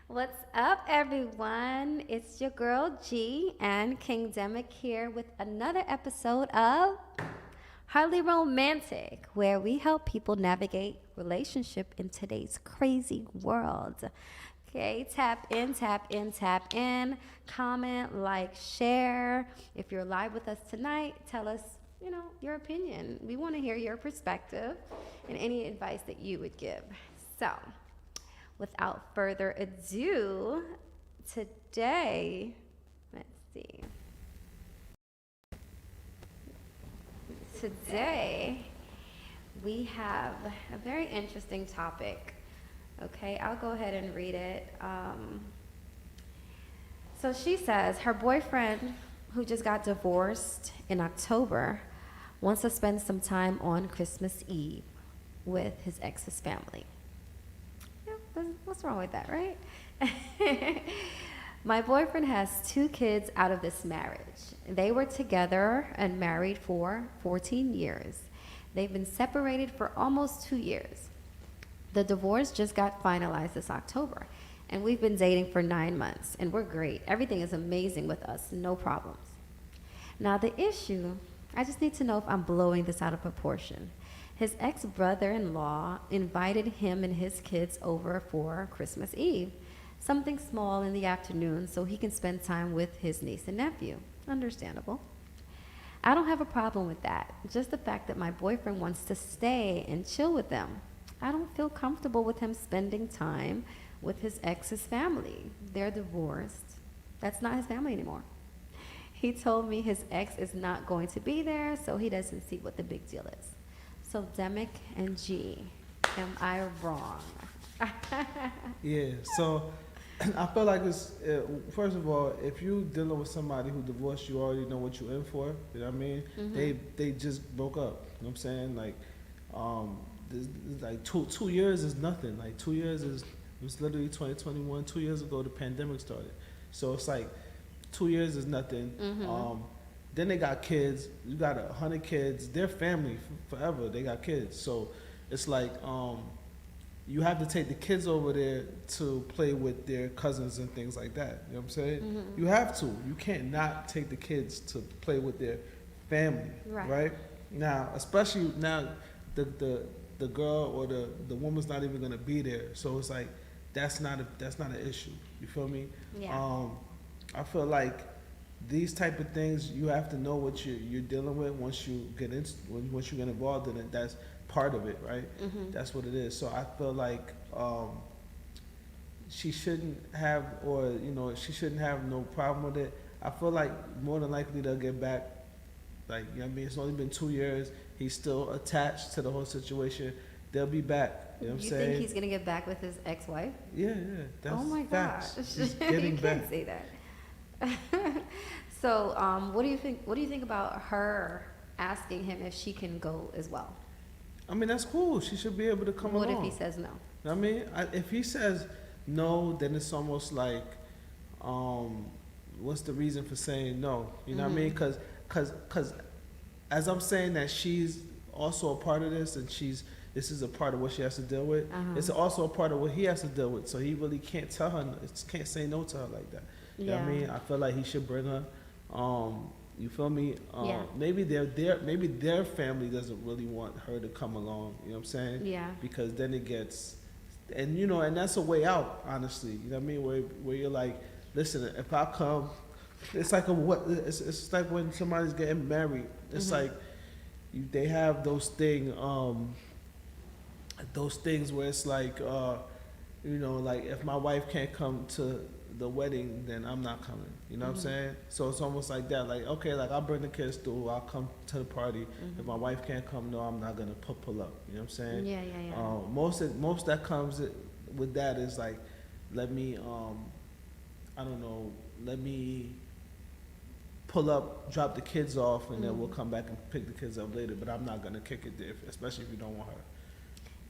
What's up, everyone? It's your girl G and Kingdemic here with another episode of Hardly Romantic, where we help people navigate relationship in today's crazy world. Okay, tap in, tap in, tap in. Comment, like, share. If you're live with us tonight, tell us, your opinion. We want to hear your perspective and any advice that you would give. So, without further ado, today, let's see. Today, we have a very interesting topic. Okay, I'll go ahead and read it. So she says her boyfriend, who just got divorced in October, wants to spend some time on Christmas Eve with his ex's family. Yeah, what's wrong with that, right? My boyfriend has 2 kids out of this marriage. They were together and married for 14 years. They've been separated for almost 2 years. The divorce just got finalized this October, and we've been dating for 9 months, and we're great. Everything is amazing with us, no problems. Now, the issue, I just need to know if I'm blowing this out of proportion. His ex-brother-in-law invited him and his kids over for Christmas Eve, something small in the afternoon so he can spend time with his niece and nephew. Understandable. I don't have a problem with that, just the fact that my boyfriend wants to stay and chill with them. I don't feel comfortable with him spending time with his ex's family. They're divorced. That's not his family anymore. He told me his ex is not going to be there, so he doesn't see what the big deal is. So Demic and G, am I wrong? Yeah, so I feel like it's, first of all, if you dealing with somebody who divorced, you already know what you're in for. You know what I mean? Mm-hmm. They just broke up. You know what I'm saying? Like, this like two years is nothing. Like 2 years is, it was literally 2021. 2 years ago, the pandemic started. So it's like 2 years is nothing. Mm-hmm. Then they got kids. You got 100 kids. They're family forever. They got kids. So it's like, you have to take the kids over there to play with their cousins and things like that. You know what I'm saying? Mm-hmm. You have to. You can't not take the kids to play with their family, right? Now, especially now, the girl or the woman's not even gonna be there. So it's like that's not an issue. You feel me? Yeah. I feel like these type of things you have to know what you're dealing with once you get once you get involved in it. That's part of it, right? Mm-hmm. That's what it is. So I feel like she shouldn't have, or she shouldn't have no problem with it. I feel like more than likely they'll get back. Like, you know what I mean? It's only been 2 years. He's still attached to the whole situation. They'll be back. You know what I'm saying? You think he's gonna get back with his ex-wife? Yeah. That's oh my facts. gosh! He's getting You back. can't say that. So, what do you think? What do you think about her asking him if she can go as well? I mean, that's cool. She should be able to come What along. if he says no? I mean, if he says no, then it's almost like, what's the reason for saying no? You know what I mean? Because as I'm saying that she's also a part of this, and this is a part of what she has to deal with. It's also a part of what he has to deal with. So he really can't tell her, can't say no to her like that. You know what I mean? I feel like he should bring her. You feel me? Yeah. Maybe maybe their family doesn't really want her to come along. You know what I'm saying? Yeah. Because then it gets, and and that's a way out. Honestly, you know what I mean? Where you're like, listen, if I come, it's like it's like when somebody's getting married. It's like they have those things where it's like, like if my wife can't come to the wedding, then I'm not coming. You know what I'm saying? So it's almost like that. Like, okay, like I'll bring the kids through. I'll come to the party. If my wife can't come, no, I'm not gonna pull up. You know what I'm saying? Yeah. Most that comes with that is like, let me, I don't know, let me pull up, drop the kids off, and then we'll come back and pick the kids up later. But I'm not gonna kick it there, especially if you don't want her.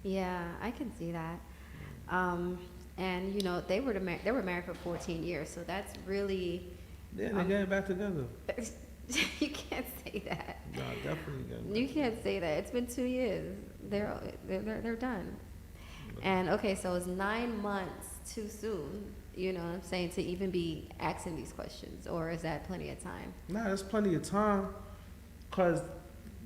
Yeah, I can see that. And they were married for 14 years, so that's really. Yeah, they're getting back together. You can't say that. No, definitely getting back You can't say that. It's been 2 years. They're done. And okay, so it's 9 months too soon, you know what I'm saying, to even be asking these questions, or is that plenty of time? Nah, there's plenty of time, cause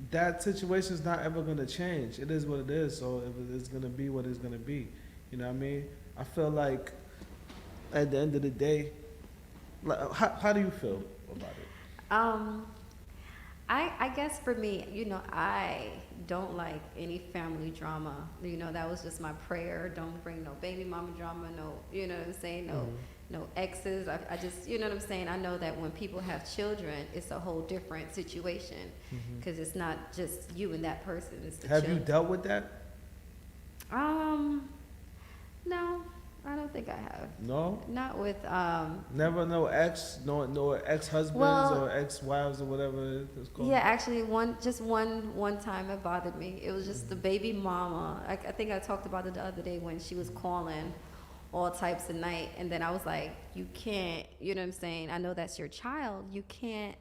that situation's not ever gonna change. It is what it is. So if it's gonna be what it's gonna be, you know what I mean? I feel like at the end of the day, like, how do you feel about it? Um, I guess for me, you know, I don't like any family drama. You know, that was just my prayer. Don't bring no baby mama drama, no, you know what I'm saying? No, no exes. I just, you know what I'm saying? I know that when people have children, it's a whole different situation because it's not just you and that person. It's the Have you children. dealt with that? No, I don't think I have. No? Not with, Never no ex-husbands Well, or ex-wives or whatever it's called? yeah, actually, one time it bothered me. It was just the baby mama. I think I talked about it the other day when she was calling all types of night, and then I was like, you can't, you know what I'm saying? I know that's your child. You can't,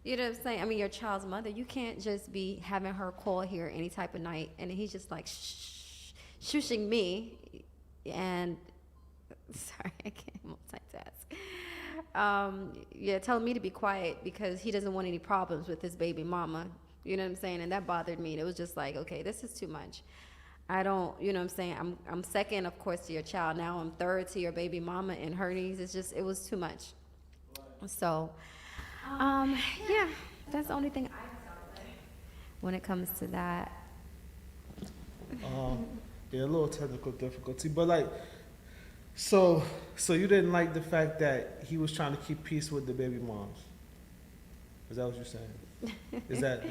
you know what I'm saying? I mean, your child's mother. You can't just be having her call here any type of night, and then he's just like shushing me, and sorry, I can't multitask. Yeah, telling me to be quiet because he doesn't want any problems with his baby mama. You know what I'm saying? And that bothered me. It was just like, okay, this is too much. I don't, you know what I'm saying? I'm second, of course, to your child. Now I'm third to your baby mama and her needs. It's just, it was too much. So, yeah, that's the only thing I felt like when it comes to that. Yeah, a little technical difficulty, but like, so you didn't like the fact that he was trying to keep peace with the baby moms? Is that what you're saying? Is that?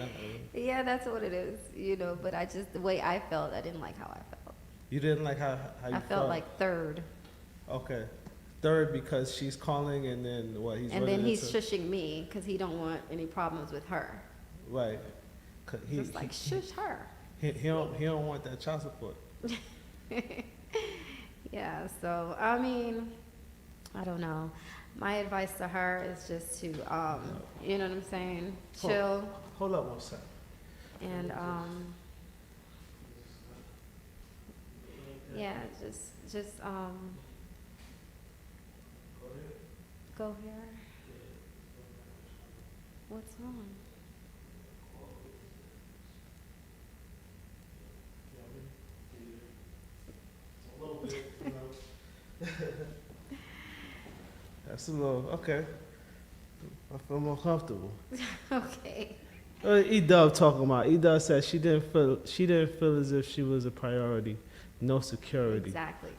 Yeah, that's what it is, you know, but I just, the way I felt, I didn't like how I felt. You didn't like how you I felt like third. Okay, third because she's calling, and then what? And then he's shushing me because he don't want any problems with her. Right. Just like shush her. He don't want that child support. Yeah, so I mean, I don't know. My advice to her is just to, you know what I'm saying, chill. Hold up one second. And yeah, just go here. What's wrong? A little bit, you know. That's a little okay. I feel more comfortable. Okay. E-Dub talking about. E-Dub said she didn't feel as if she was a priority. No security. Exactly.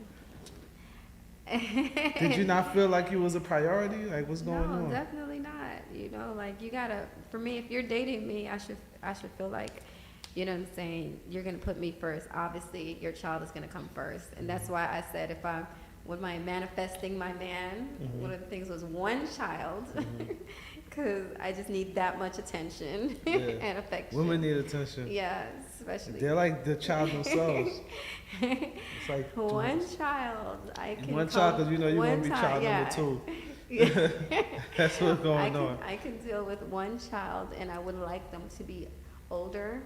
Did you not feel like you was a priority? Like what's going on? No, definitely not. You know, like you gotta. For me, if you're dating me, I should feel like, you know what I'm saying, you're gonna put me first. Obviously, your child is gonna come first, and that's why I said if I'm with my manifesting my man, one of the things was one child, because I just need that much attention and affection. Women need attention. Yeah, especially. They're like the child themselves. It's like one child. I can. One child, because you know you're gonna be child number 2. Yeah. That's what's going on. I can deal with one child, and I would like them to be older.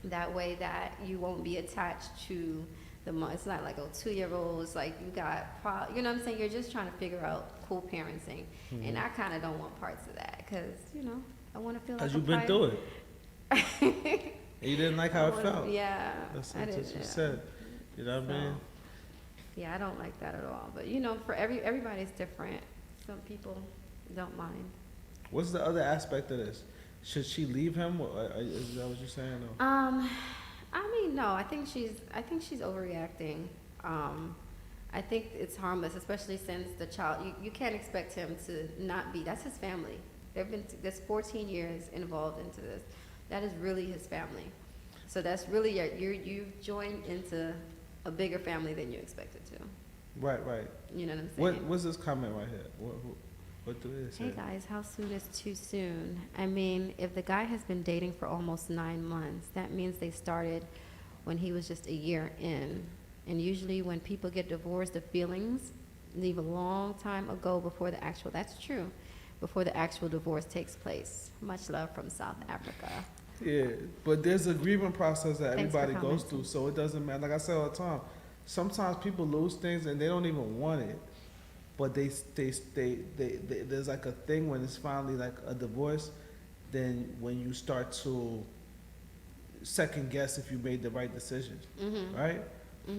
That way that you won't be attached to the mom. It's not like, 2-year-old. It's like you got, you know what I'm saying? You're just trying to figure out co-parenting. And I kind of don't want parts of that because, you know, I want to feel like because you've been through it. And you didn't like how it felt. Yeah. That's what you said. You know what I mean? Yeah, I don't like that at all. But, you know, for everybody's different. Some people don't mind. What's the other aspect of this? Should she leave him? Or is that what you're saying? Or? I mean, no. I think she's overreacting. I think it's harmless, especially since the child. You can't expect him to not be. That's his family. There's 14 years involved into this. That is really his family. So that's really you've joined into a bigger family than you expected to. Right. You know what I'm saying? What's this comment right here? What do they say? Hey guys, how soon is too soon? I mean, if the guy has been dating for almost 9 months, that means they started when he was just a year in. And usually when people get divorced, the feelings leave a long time ago before that's true, before the actual divorce takes place. Much love from South Africa. Yeah, but there's a grieving process that everybody goes through, so it doesn't matter. Like I say all the time, sometimes people lose things and they don't even want it, but they there's like a thing when it's finally like a divorce, then when you start to second guess if you made the right decision, right?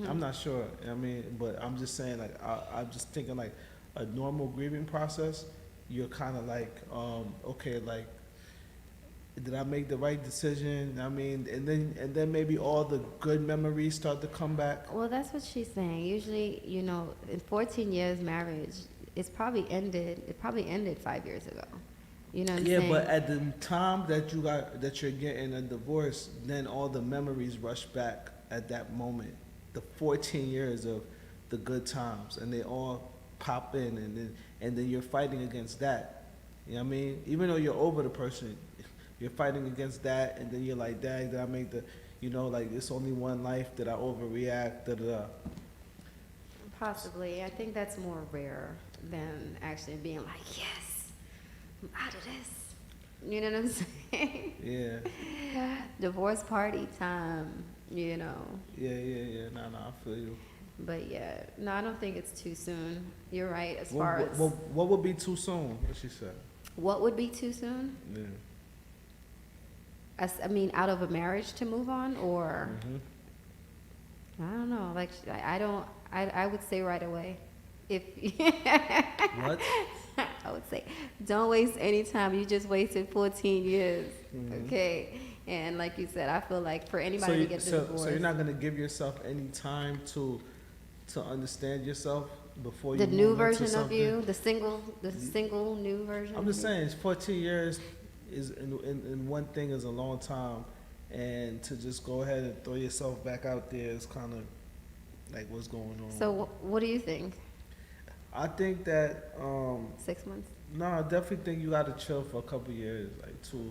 I'm not sure. I mean, but I'm just saying, like, I'm just thinking, like, a normal grieving process, you're kind of like, okay, like, did I make the right decision? I mean, and then maybe all the good memories start to come back. Well, that's what she's saying. Usually, you know, in 14 years marriage, it probably ended 5 years ago. You know what I'm Yeah, saying? but at the time that you're getting a divorce, then all the memories rush back at that moment. The 14 years of the good times, and they all pop in, and then you're fighting against that. You know what I mean? Even though you're over the person, you're fighting against that, and then you're like, dang, did I make the, you know, like, it's only one life, did I overreact, da-da-da. Possibly. I think that's more rare than actually being like, yes, I'm out of this. You know what I'm saying? Yeah. Divorce party time, you know. Yeah. No, I feel you. But yeah, no, I don't think it's too soon. You're right as far as What would be too soon? What she said. what would be too soon? Yeah. I mean, out of a marriage to move on, or Mm-hmm. I don't know. Like I would say right away. If What? I would say, don't waste any time. You just wasted 14 years. Okay. And like you said, I feel like for anybody to get the divorce. So you're not gonna give yourself any time to understand yourself before you the move new into version of something? you, the single new version. I'm just saying, it's 14 years is in one thing is a long time, and to just go ahead and throw yourself back out there is kind of like what's going on. So what do you think? I think that 6 months. no, I definitely think you gotta chill for a couple years, like 2. You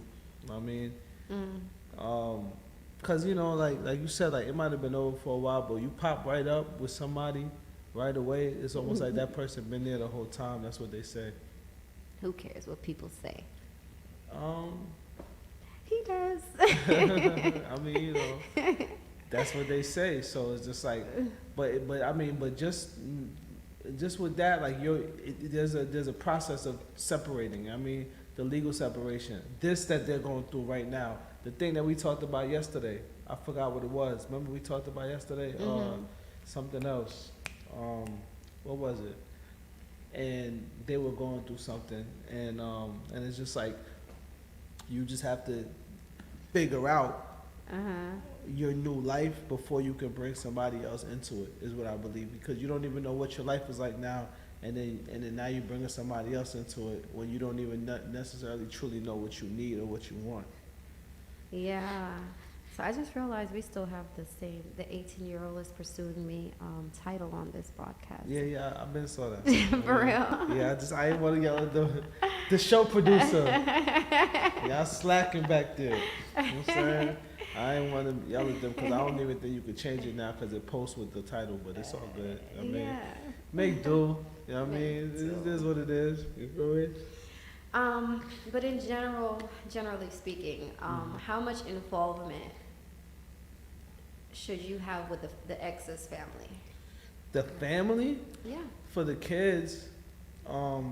know what I mean? Cause you know, like you said, like it might have been over for a while, but you pop right up with somebody right away. It's almost like that person been there the whole time. That's what they say. Who cares what people say? Um, He does. I mean, you know, that's what they say. So it's just like, but I mean, but just with that, like there's a process of separating. I mean, the legal separation. This that they're going through right now. The thing that we talked about yesterday. I forgot what it was. Remember we talked about yesterday? Something else. What was it? And they were going through something, and it's just like you just have to figure out your new life before you can bring somebody else into it, is what I believe, because you don't even know what your life is like now, and then now you're bringing somebody else into it when you don't even necessarily truly know what you need or what you want. Yeah. So I just realized we still have the 18-year-old is pursuing me title on this broadcast. Yeah, I've been saw that. For real? Yeah, I ain't want to yell at the show producer. Y'all slacking back there. You know what I'm saying? I ain't want to yell at them because I don't even think you could change it now because it posts with the title, but it's all good. I mean, Yeah. make do. You know what I mean? It is what it is. You feel me? But in generally speaking, how much involvement should you have with the ex's family? The family? Yeah. For the kids, I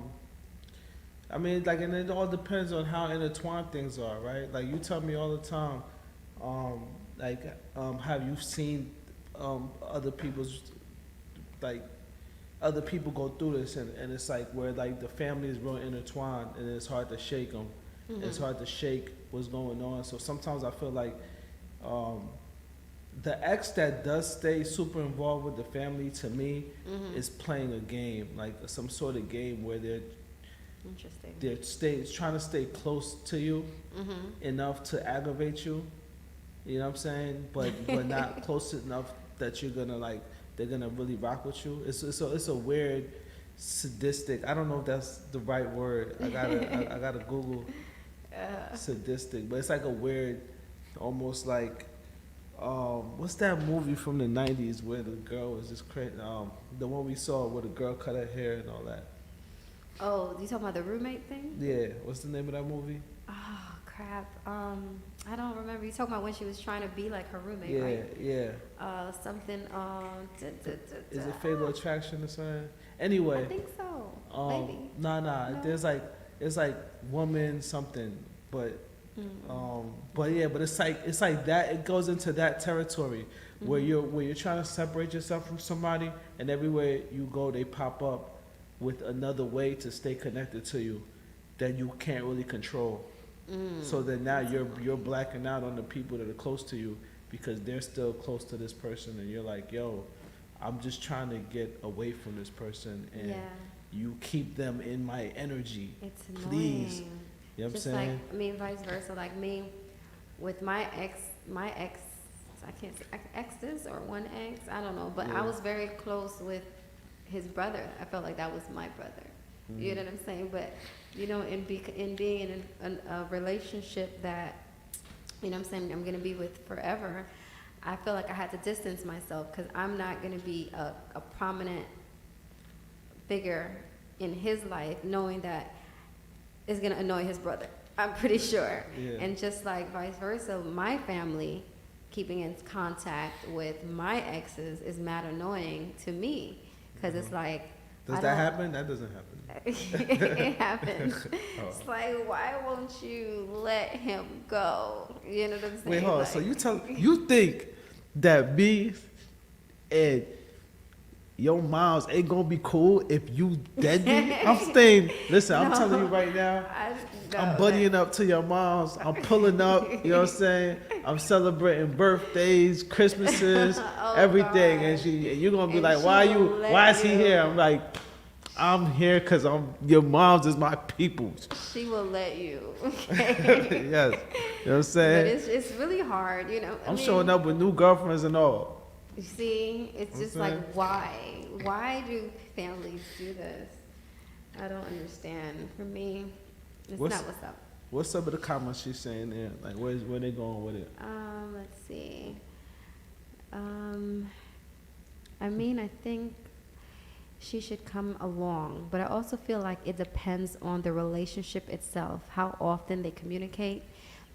mean, like, and it all depends on how intertwined things are, right? Like, you tell me all the time, have you seen other people's, like, other people go through this, and it's like where, like, the family is real intertwined, and it's hard to shake them. It's hard to shake what's going on. So sometimes I feel like the ex that does stay super involved with the family, to me, is playing a game, like some sort of game where they're trying to stay close to you enough to aggravate you. You know what I'm saying? But not close enough that you're gonna, like, they're gonna really rock with you. It's a weird, sadistic. I don't know if that's the right word. I gotta Google sadistic, but it's like a weird, almost like what's that movie from the 90s where the girl was just crazy? The one we saw where the girl cut her hair and all that. Oh, you talking about the roommate thing? Yeah, what's the name of that movie? Oh crap. I don't remember. You talking about when she was trying to be like her roommate, Yeah, right? yeah. Something. Is it Fatal Attraction or something? I Anyway, think so. Maybe. nah. No? There's like it's like woman something, but but it's like that. It goes into that territory where you're trying to separate yourself from somebody, and everywhere you go, they pop up with another way to stay connected to you that you can't really control. So then now you're blacking out on the people that are close to you because they're still close to this person, and you're like, yo, I'm just trying to get away from this person, and Yeah. you keep them in my energy. It's Please. annoying. You know what I'm Just saying? like, I mean, vice versa. Like me, with my ex, I can't say exes or one ex, I don't know. But I Yeah. was very close with his brother. I felt like that was my brother. You know what I'm saying? But, you know, in being in a relationship that, you know what I'm saying, I'm going to be with forever, I feel like I had to distance myself because I'm not going to be a prominent figure in his life knowing that it's going to annoy his brother. I'm pretty sure. Yeah. And just like vice versa, my family keeping in contact with my exes is mad annoying to me because it's like, Does that happen? That doesn't happen. it happens. Oh. It's like, why won't you let him go? You know what I'm saying? Wait, hold on. Like, So you think that me and your moms ain't gonna be cool if you deadbeat? I'm staying. Listen, I'm No. telling you right now. no, I'm buddying up to your moms. I'm pulling up. You know what I'm saying? I'm celebrating birthdays, Christmases, Oh, everything, God. and you're gonna be And like, she why will let why is he you. here? I'm like, I'm here because your mom's is my peoples. She will let you. Yes. You know what I'm But saying? it's really hard, you know. I'm showing up with new girlfriends and all. You see, it's just Okay. like, why? Why do families do this? I don't understand. For me, it's What's- not what's up. What's some of the comments she's saying there? Like, where they going with it? Let's see. I mean, I think she should come along, but I also feel like it depends on the relationship itself, how often they communicate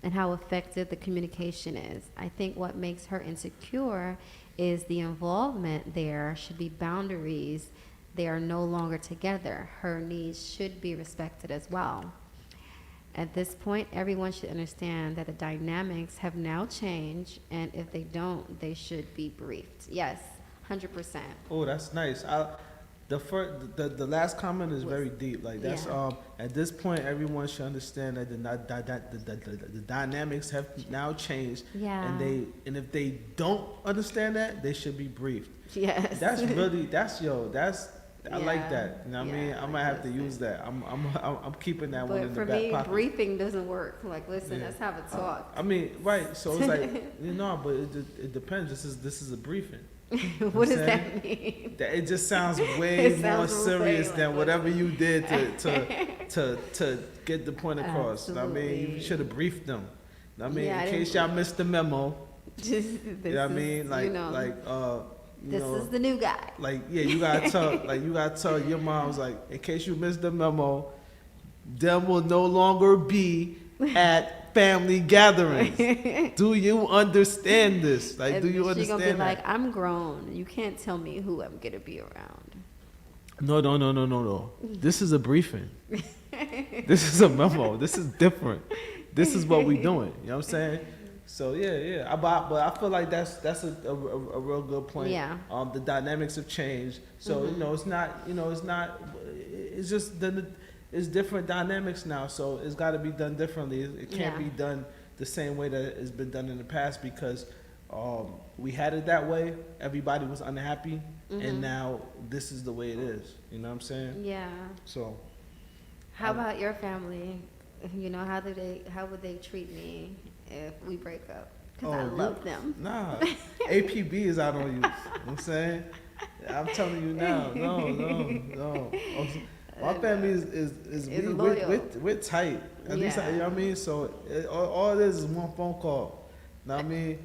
and how effective the communication is. I think what makes her insecure is the involvement. There should be boundaries. They are no longer together. Her needs should be respected as well. At this point, everyone should understand that the dynamics have now changed, and if they don't, they should be briefed. Yes, 100%. Oh, that's nice. The last comment is very deep. Like that's Yeah. at this point, everyone should understand that the dynamics have now changed. Yeah. And if they don't understand that, they should be briefed. Yes. That's I like Yeah. that. You know what I mean? Yeah, I might have to listen. use that. I'm keeping that one But in for the back me, pocket. briefing doesn't work. Like, listen, Yeah. let's have a talk. I mean, right? So it's like but it depends. This is a briefing. What does saying? that mean? That it just sounds way It more sounds serious way than like whatever what- you did to get the point across. You know what I mean? You Absolutely. should have briefed them. You know what I mean? Yeah, I in case didn't- y'all missed the memo. Just, You know what I mean? this is the new guy. like yeah, you gotta tell your moms like, in case you missed the memo, them will no longer be at family gatherings. Do you understand this? Like, And do you she understand gonna be that? like, I'm grown. You can't tell me who I'm gonna be around. No. This is a briefing. This is a memo. This is different. This is what we doing. You know what I'm saying? So yeah. But I feel like that's a real good point. Yeah. The dynamics have changed. So it's just it's different dynamics now. So it's got to be done differently. It can't Yeah. be done the same way that it's been done in the past because we had it that way. Everybody was unhappy, and now this is the way it is. You know what I'm saying? Yeah. So. How about your family? You know, how would they treat me if we break up? Because I love them. Nah, APB is out on you. You know what I'm saying? I'm telling you now. No. My family is loyal. we're tight. At least, you know what I mean? So all it is one phone call. Know what I mean?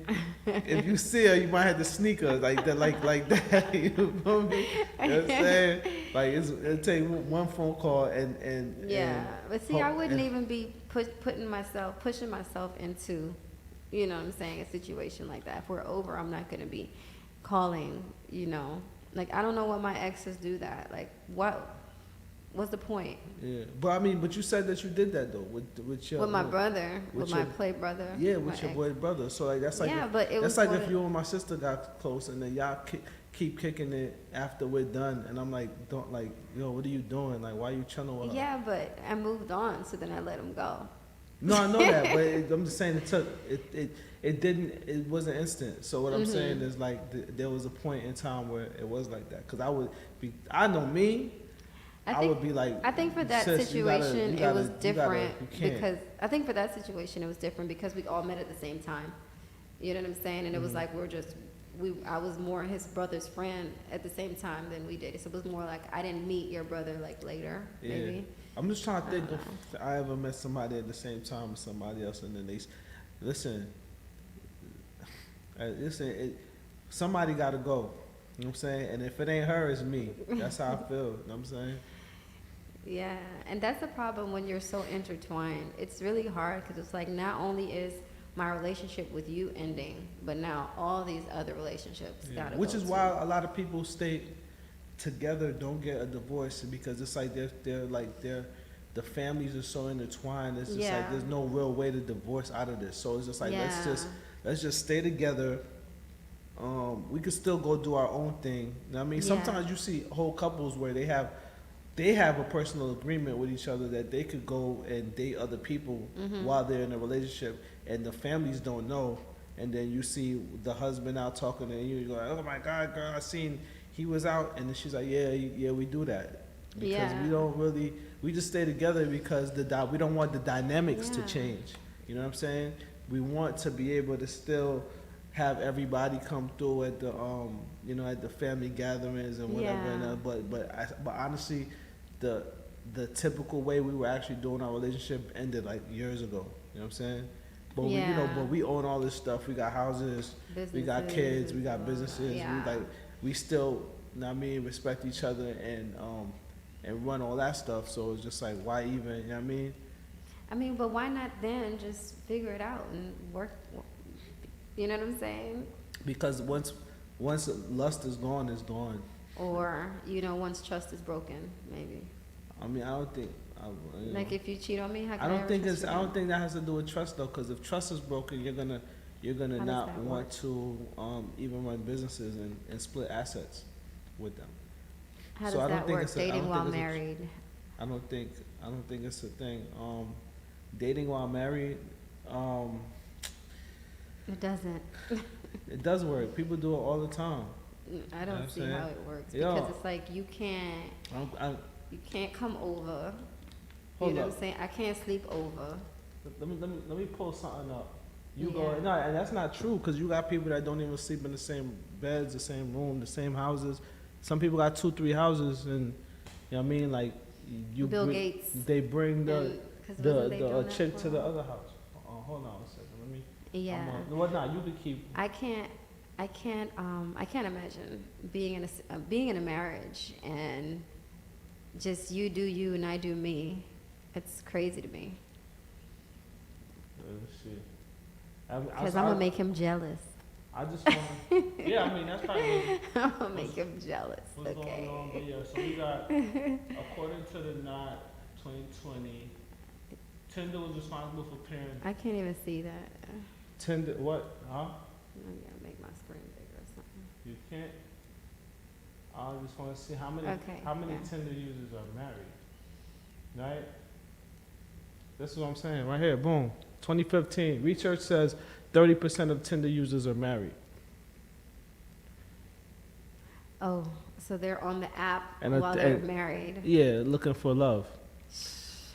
If you see her, you might have to sneak her like that. You know what I mean? You know what I'm saying? Like it'll take one phone call and Yeah, but see, I hope- wouldn't and- even be pushing myself into, you know what I'm saying, a situation like that. If we're over, I'm not gonna be calling, you know. Like, I don't know what my exes do that. Like, what's the point? Yeah, but I mean, but you said that you did that though with your With my brother, with my your- play brother. Yeah, my with your ex. boy brother. So like that's like Yeah, if, but it that's was like one if of- you and my sister got close and then y'all keep kicking it after we're done, and I'm like, don't like, yo, what are you doing? Like, why are you chilling with her? Yeah, but I moved on, so then I let him go. No, I know that, but I'm just saying it wasn't instant. So what I'm Mm-hmm. saying is like there was a point in time where it was like that. Cause I know me. I would be like. I think for that "Sis, you gotta- situation, you it was gotta- you gotta- different you can't." because I think for that situation, it was different because we all met at the same time. You know what I'm saying? And it was Mm-hmm. like I was more his brother's friend at the same time than we did. So it was more like I didn't meet your brother like later, maybe. I'm just trying to think don't if I ever met somebody at the same time as somebody else, and then listen, somebody got to go. You know what I'm saying? And if it ain't her, it's me. That's how I feel. You know what I'm saying? Yeah, and that's the problem when you're so intertwined. It's really hard because it's like not only is my relationship with you ending, but now all these other relationships Yeah. gotta Which go is too. why a lot of people stay together, don't get a divorce, because it's like the families are so intertwined. It's just Yeah. like there's no real way to divorce out of this. So it's just like Yeah. let's just stay together. We could still go do our own thing. You know what I mean, Yeah. sometimes you see whole couples where they have a personal agreement with each other that they could go and date other people Mm-hmm. while they're in a relationship, and the families don't know. And then you see the husband out talking, and you go, "Oh my God, girl, I seen he was out," and then she's like, "Yeah, we do that because Yeah. we just stay together because we don't want the dynamics to Yeah. change. You know what I'm saying? We want to be able to still have everybody come through at the at the family gatherings and whatever. Yeah. And, but honestly, the typical way we were actually doing our relationship ended like years ago. You know what I'm saying? But Yeah. but we own all this stuff. We got houses, we got kids, we got businesses. Yeah. We still, you know what I mean, respect each other and run all that stuff. So it's just like, why even? You know what I mean? I mean, but why not then just figure it out and work? You know what I'm saying? Because once lust is gone, it's gone. Or once trust is broken, maybe. I mean, I don't think. You know. Like if you cheat on me, how can I don't ever think trust you I don't again? think that has to do with trust though, because if trust is broken, you're gonna How does not that want work? to even run businesses and split assets with them. How So I does don't that think work? it's a- I Dating don't while think it's a- married. I don't think it's a thing. Dating while married, It doesn't. it does work. People do it all the time. I know what don't I'm see saying? how it works Yo. because it's like you can't come over. Hold You know up. what I'm saying? I can't sleep over. Let me pull something up. You Yeah. go no, and that's not true because you got people that don't even sleep in the same beds, the same room, the same houses. Some people got 2-3 houses, and you know what I mean. Like you, Bill Gates. They bring the And- 'cause wasn't they doing that chick for to a the while? other house. Hold on a second. Let me. Yeah. Well, nah, you could keep. I can't imagine being in a marriage and just you do you and I do me. It's crazy to me Let's see. because I'm gonna make him jealous. I just want. Yeah, I mean that's probably I'm gonna make him jealous. what's Okay. going on. But yeah, so we got according to the Knot 2020, Tinder was responsible for pairing. I can't even see that. Tinder what? Huh? I'm gonna make my screen bigger or something. You can't. I just want to see how many Okay, yeah. Tinder users are married, right? This is what I'm saying right here. Boom. 2015 research says 30% of Tinder users are married. Oh, so they're on the app And while they're married. Yeah, looking for love.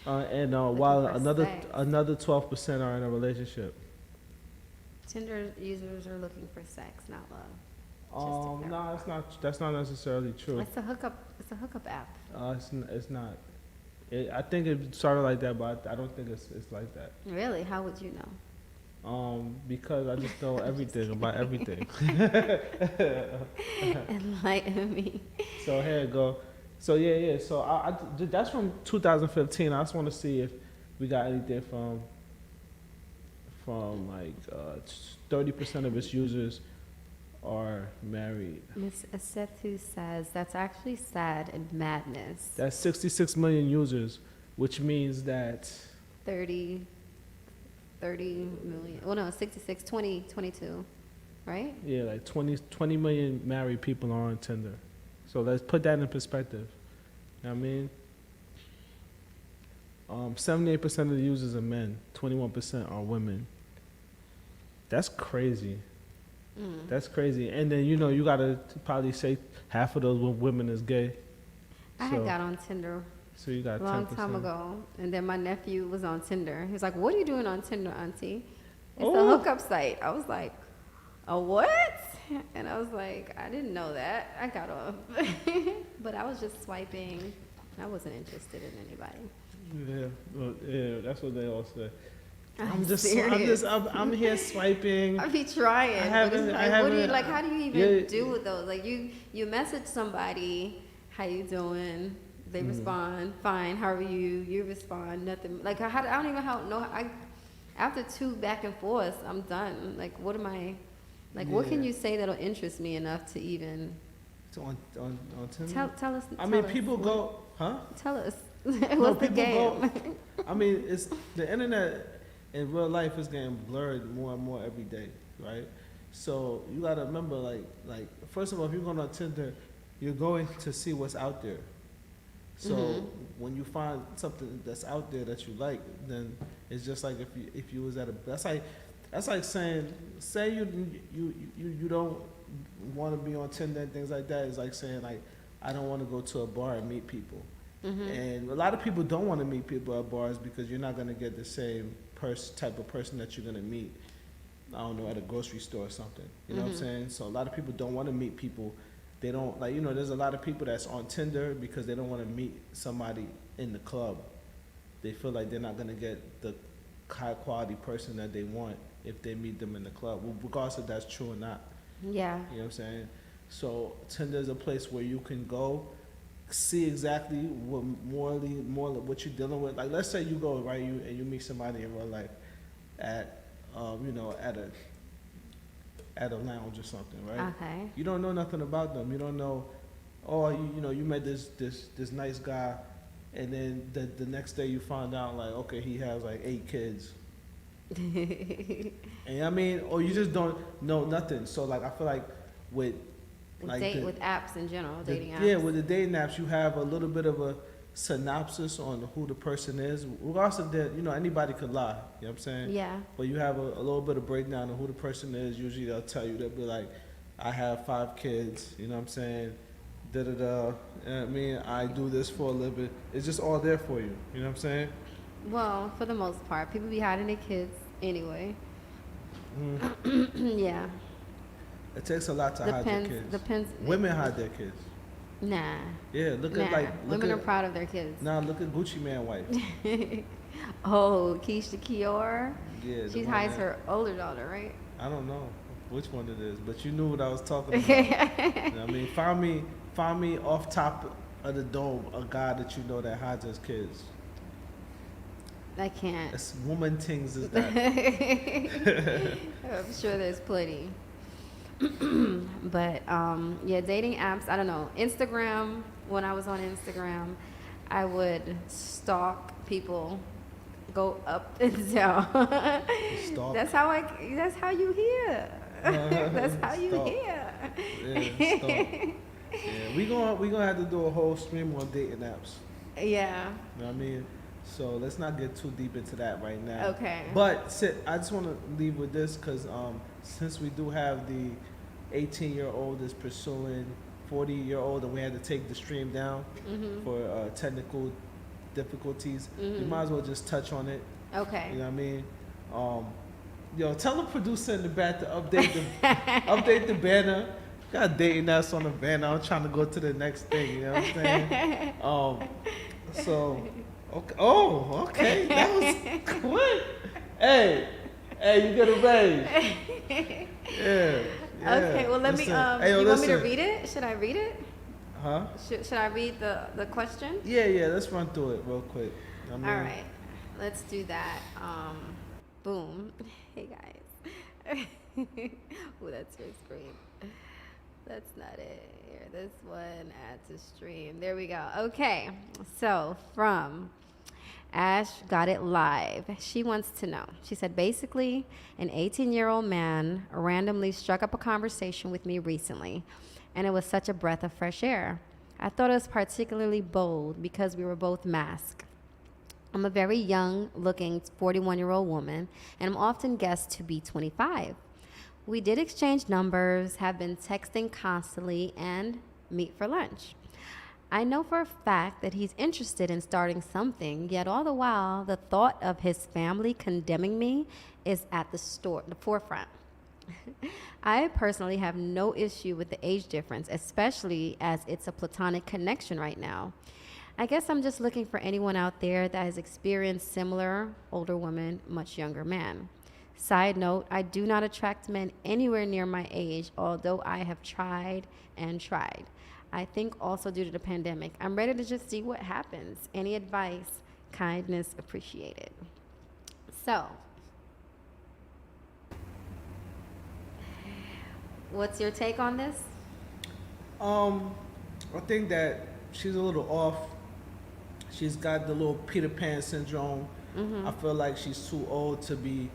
And while for sex. another 12% are in a relationship. Tinder users are looking for sex, not love. to No, it's not. That's not necessarily true. It's a hookup. It's a hookup app. It's not. I think it started like that, but I don't think it's like that. Really? How would you know? Because I just know everything about everything. Enlighten me. So here you go. So yeah. So that's from 2015. I just want to see if we got anything from like 30% of its users are married. Miss Asethu says that's actually sad and madness. That's 66 million users, which means that 30 million. Well, no, 66, 20, 22, right? yeah, like 20 million married people are on Tinder. So let's put that in perspective. You know what I mean? 78% of the users are men, 21% are women. That's crazy. That's crazy. And then, you got to probably say half of those women is gay. I had got on Tinder So you got a long 10%. time ago, and then my nephew was on Tinder. He was like, "What are you doing on Tinder, Auntie?" It's a Oh. hookup site. I was like, "A what?" And I was like, "I didn't know that." I got off, but I was just swiping. I wasn't interested in anybody. Yeah, well, yeah, that's what they all say. Serious. I'm here swiping. I be trying. I But it's haven't- like, what do you like? How do you even Yeah. do with those? Like you message somebody, how you doing? They respond, fine. How are you? You respond, nothing. Like I don't even know. After 2 back and forth, I'm done. Like what am I? Like what can Yeah. you say that'll interest me enough to even So on Tinder? tell us? I mean, tell us. people go, huh? Tell us. No, What's the people game? go. I mean, it's the internet in real life is getting blurred more and more every day, right? So you gotta remember, like first of all, if you're going on Tinder, you're going to see what's out there. So when you find something that's out there that you like, then it's just like if you was at a that's like saying say you don't want to be on Tinder and things like that. It's like saying like I don't want to go to a bar and meet people. And a lot of people don't want to meet people at bars because you're not going to get the same type of person that you're going to meet, I don't know, at a grocery store or something. You know what I'm saying? So a lot of people don't want to meet people. They don't, like, there's a lot of people that's on Tinder because they don't want to meet somebody in the club. They feel like they're not going to get the high quality person that they want if they meet them in the club, regardless if that's true or not. Yeah. You know what I'm saying? So Tinder is a place where you can go, see exactly what more what you're dealing with. Like, let's say you go, right, and you meet somebody in real life at at a lounge or something, right? Okay. You don't know nothing about them. You don't know, you met this nice guy, and then the next day you find out, like, okay, he has like 8 kids. And I mean, or you just don't know nothing. So like, I feel like with with apps in general, dating apps. Yeah, with the dating apps, you have a little bit of a synopsis on who the person is. Regardless of that, anybody could lie. You know what I'm saying? Yeah. But you have a little bit of breakdown of who the person is. Usually they'll tell you, they'll be like, I have 5 kids, you know what I'm saying? Da-da-da. You know what I mean? I do this for a living. It's just all there for you. You know what I'm saying? Well, for the most part, people be hiding their kids anyway. Yeah. It takes a lot to hide their kids. Depends. Women hide their kids. Nah. Yeah, look at women are proud of their kids. Nah, look at Gucci Mane wife. Oh, Keisha Kior. Yeah, She hides her older daughter, right? I don't know which one it is, but you knew what I was talking about. You know what I mean, find me off top of the dome a guy that you know that hides his kids. I can't. It's woman things is that. I'm sure there's plenty. But yeah, dating apps, I don't know. Instagram, when I was on Instagram, I would stalk people, go up and down. Stalk. That's how you hear. That's how you Stalk. hear. Yeah, stalk. Yeah, we gonna have to do a whole stream on dating apps. Yeah. You know what I mean? So let's not get too deep into that right now. Okay. But I just want to leave with this because since we do have the 18-year-old is pursuing 40-year-old and we had to take the stream down for technical difficulties, we might as well just touch on it. Okay. You know what I mean? Tell the producer in the back to update the banner. Got dating us on the banner. I'm trying to go to the next thing. You know what I'm saying? So. Okay. Oh, okay. That was quick. Hey, you get a raise. Yeah. Okay. Well, let me. Listen. You want me to read it? Should I read it? Huh? Should I read the question? Yeah. Let's run through it real quick. I mean, All right, let's do that. Boom. Hey guys. Oh, that's your screen. That's not it. Here, this one, add to stream. There we go. Okay, so from Ash got it live. She wants to know. She said, basically, an 18-year-old man randomly struck up a conversation with me recently, and it was such a breath of fresh air. I thought it was particularly bold because we were both masked. I'm a very young looking 41-year-old woman, and I'm often guessed to be 25. We did exchange numbers, have been texting constantly, and meet for lunch. I know for a fact that he's interested in starting something, yet all the while, the thought of his family condemning me is at the forefront. I personally have no issue with the age difference, especially as it's a platonic connection right now. I guess I'm just looking for anyone out there that has experienced similar older woman, much younger man. Side note, I do not attract men anywhere near my age, although I have tried and tried. I think also due to the pandemic. I'm ready to just see what happens. Any advice, kindness appreciated. So, what's your take on this? I think that she's a little off. She's got the little Peter Pan syndrome. I feel like she's too old to be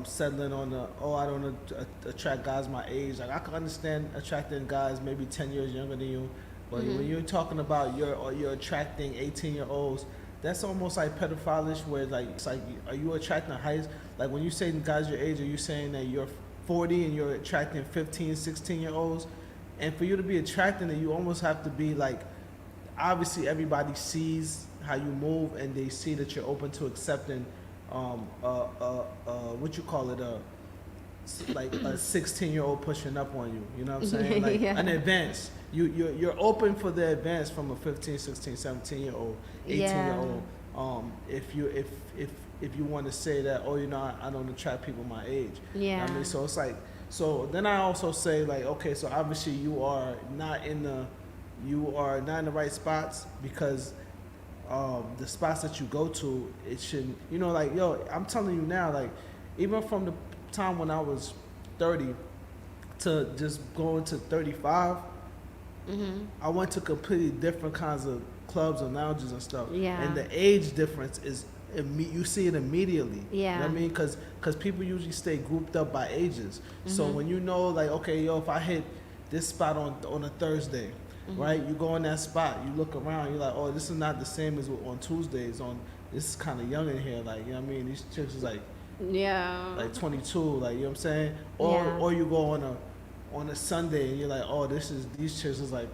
settling on I don't attract guys my age. Like, I can understand attracting guys maybe 10 years younger than you, but when you're talking about you're attracting 18-year-olds, that's almost like pedophilish, where like it's like, are you attracting like when you say guys your age, are you saying that you're 40 and you're attracting 15, 16-year-olds? And for you to be attracting it, you almost have to be like, obviously everybody sees how you move and they see that you're open to accepting what you call it, like a 16-year-old pushing up on you. You know what I'm saying? Like an advance. You're open for the advance from a 15, 16, 17-year-old, 18-year-old. If you want to say that, I don't attract people my age. Yeah. You know what I mean? So it's like, so then I also say like, okay, so obviously you are not in the right spots, because the spots that you go to, it shouldn't, like, I'm telling you now, like, even from the time when I was 30 to just going to 35, I went to completely different kinds of clubs and lounges and stuff. Yeah. And the age difference is, you see it immediately. Yeah. You know what I mean? Because people usually stay grouped up by ages. So when you know, like, okay, if I hit this spot on a Thursday, right? You go in that spot, you look around, you're like, oh, this is not the same as on Tuesdays. This is kind of young in here, like, you know what I mean? These chicks is like, like 22, like, you know what I'm saying? Or you go on a Sunday and you're like, oh, these chicks is like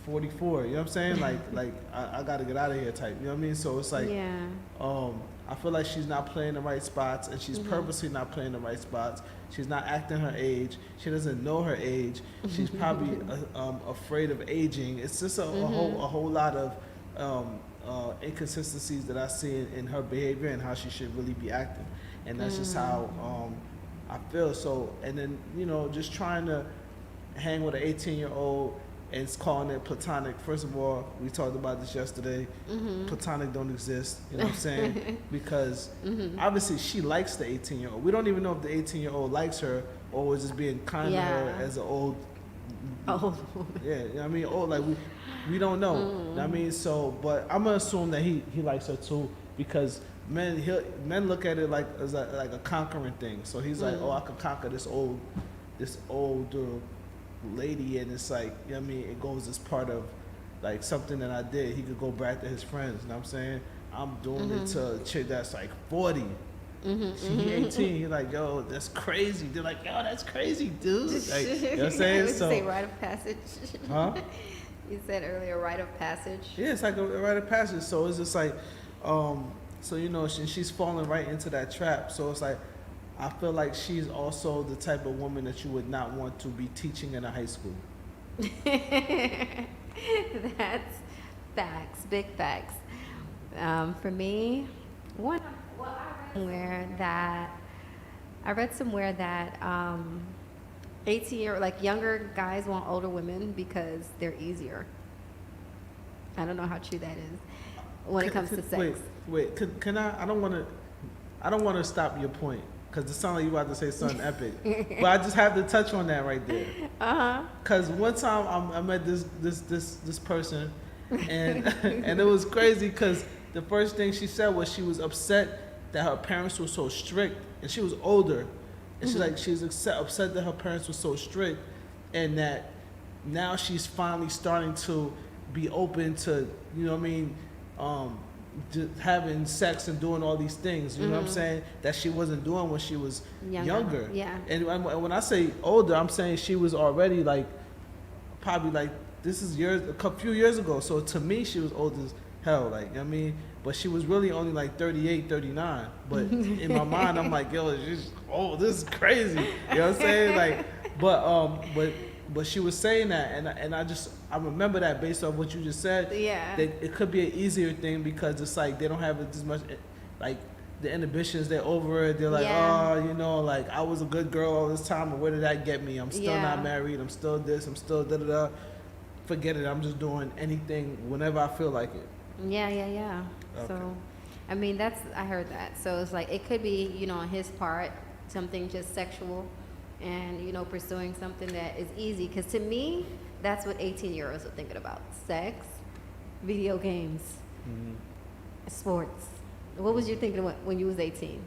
44, you know what I'm saying? like I gotta get out of here type, you know what I mean? So it's like, I feel like she's not playing the right spots, and she's purposely not playing the right spots. She's not acting her age. She doesn't know her age. She's probably afraid of aging. It's just a whole lot of inconsistencies that I see in her behavior and how she should really be acting. And that's just how I feel. So, and then, just trying to hang with an 18-year-old and it's calling it platonic. First of all, we talked about this yesterday. Platonic don't exist, you know what I'm saying? Because obviously she likes the 18-year-old. We don't even know if the 18-year-old likes her or was just being kind to her as an old woman. Yeah, you know what I mean? Like we don't know. You know what I mean? So, but I'm gonna assume that he likes her too, because men look at it like as like a conquering thing. So he's like, I could conquer this older lady, and it's like, you know what I mean, it goes as part of like something that I did. He could go back to his friends, you know what I'm saying? I'm doing it to a chick that's like 40. She 18. He's like, yo, that's crazy. They're like, yo, that's crazy, dude. Like, you know what I'm saying? Would you say rite of passage? Huh? You said earlier rite of passage. Yeah, it's like a rite of passage. So it's just like, so she's falling right into that trap. So it's like, I feel like she's also the type of woman that you would not want to be teaching in a high school. That's facts, big facts. For me, I read somewhere that 18-year, like younger guys want older women because they're easier. I don't know how true that is when it comes to sex. Wait. Can I? I don't want to stop your point because it sounds like you about to say something epic. But I just have to touch on that right there. Because one time I met this person, and and it was crazy because the first thing she said was she was upset that her parents were so strict, and she was older, and she's upset that her parents were so strict, and that now she's finally starting to be open to, you know what I mean, just having sex and doing all these things, you know what I'm saying, that she wasn't doing when she was younger. Yeah. And when I say older, I'm saying she was already like, probably like, this is a few years ago. So to me, she was old as hell, like, you know what I mean? But she was really only like 38, 39. But in my mind, I'm like, yo, she's old, this is crazy. You know what I'm saying? Like, but she was saying that, and I remember that based on what you just said. Yeah. That it could be an easier thing because it's like they don't have as much, like, the inhibitions. They're over it. They're like, oh, you know, like, I was a good girl all this time, and where did that get me? I'm still not married. I'm still this. I'm still da da da. Forget it. I'm just doing anything whenever I feel like it. Yeah. Okay. So, I mean, I heard that. So it's like, it could be, you know, on his part, something just sexual and, you know, pursuing something that is easy. Because to me, that's what 18-year-olds are thinking about. Sex, video games, sports. What was you thinking when you was 18?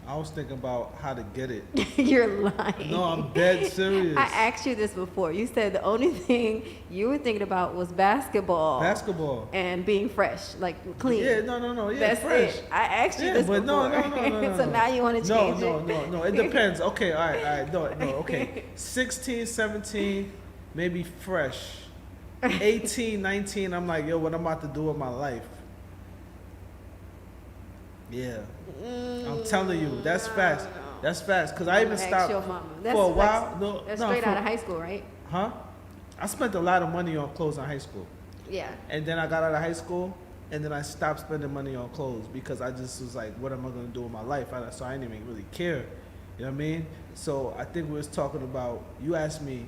I was thinking about how to get it. You're lying. No, I'm dead serious. I asked you this before. You said the only thing you were thinking about was basketball. Basketball. And being fresh, like clean. Yeah, no, yeah, That's fresh. it. I asked you Yeah, this but before. no. So now you want to change it? No. It depends. Okay, all right. No, okay. 16, 17, maybe fresh. 18, 19, I'm like, yo, what I'm about to do with my life? Yeah. I'm telling you, that's fast. No. That's fast. Because I even stopped your mama. for a while. That's straight out of high school, right? Huh? I spent a lot of money on clothes in high school. Yeah. And then I got out of high school, and then I stopped spending money on clothes because I just was like, what am I going to do with my life? So I didn't even really care. You know what I mean? So I think we was talking about, you asked me,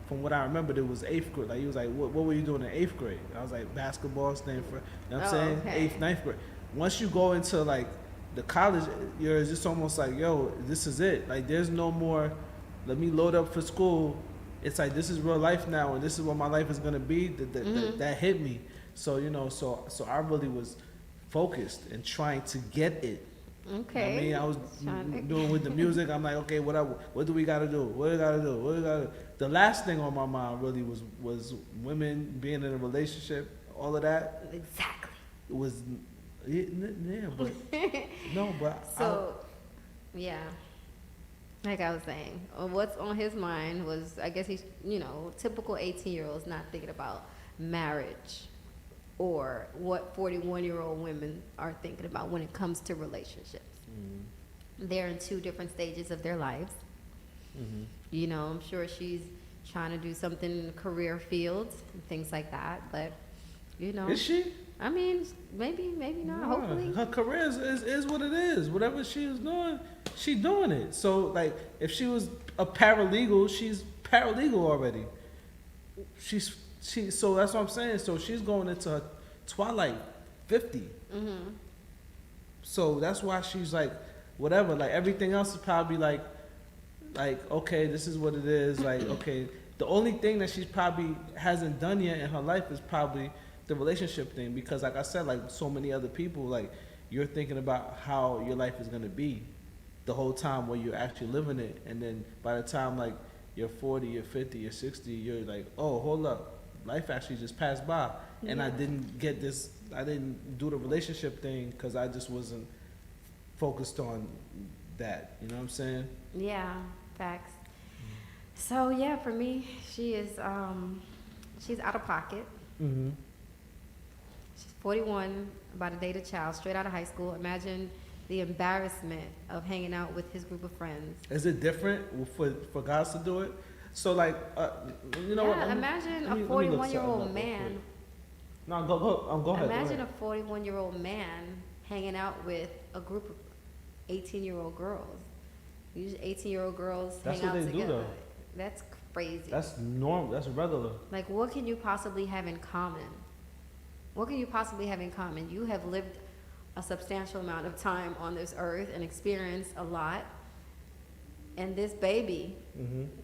from what I remembered, it was 8th grade. Like, you was like, what were you doing in 8th grade? I was like, basketball, staying for, you know what I'm saying? Okay. 8th, 9th grade. Once you go into, like, the college years, it's almost like, yo, this is it. Like, there's no more, let me load up for school. It's like, this is real life now, and this is what my life is going to be. That hit me. So, you know, so I really was focused and trying to get it. Okay. You know what I mean, I was doing with the music. I'm like, okay, what do we got to do? What do we got to do? The last thing on my mind really was women, being in a relationship, all of that. Exactly. It was, yeah, but, no, but. So, yeah. Like I was saying, what's on his mind was, I guess he's, you know, typical 18-year-olds not thinking about marriage or what 41-year-old women are thinking about when it comes to relationships. They're in two different stages of their lives. You know, I'm sure she's trying to do something in the career fields and things like that, but, you know. Is she? I mean, maybe not, hopefully. Her career is what it is. Whatever she is doing, she doing it. So, like, if she was a paralegal, she's paralegal already. So that's what I'm saying. So she's going into her twilight, 50. So that's why she's like, whatever. Like, everything else is probably like, okay, this is what it is. Like, okay, the only thing that she's probably hasn't done yet in her life is probably the relationship thing, because like I said, like so many other people, like, you're thinking about how your life is going to be the whole time while you're actually living it, and then by the time like you're 40, you're 50, you're 60, you're like, oh, hold up, life actually just passed by. And I didn't do the relationship thing because I just wasn't focused on that, you know what I'm saying? Yeah, facts. So yeah, for me, she is she's out of pocket. She's 41, about to date a child, straight out of high school. Imagine the embarrassment of hanging out with his group of friends. Is it different for guys to do it? So like, you know what? Imagine a 41-year-old man. No, go ahead. Imagine a 41-year-old man hanging out with a group of 18-year-old girls. Usually 18-year-old girls That's hang out what they together. do, though. That's crazy. That's normal. That's regular. Like, what can you possibly have in common? What can you possibly have in common? You have lived a substantial amount of time on this earth and experienced a lot. And this baby,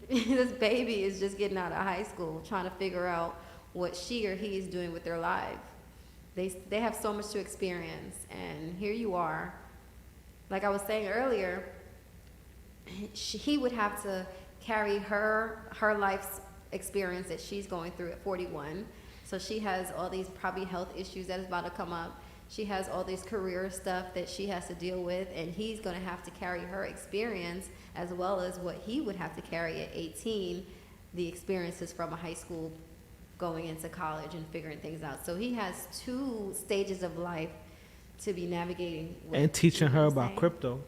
this baby is just getting out of high school, trying to figure out what she or he is doing with their life. They have so much to experience, and here you are. Like I was saying earlier, he would have to carry her life's experience that she's going through at 41. So she has all these probably health issues that is about to come up. She has all this career stuff that she has to deal with, and he's going to have to carry her experience as well as what he would have to carry at 18, the experiences from a high school going into college and figuring things out. So he has 2 stages of life to be navigating with, and teaching you know her what I'm about saying? crypto.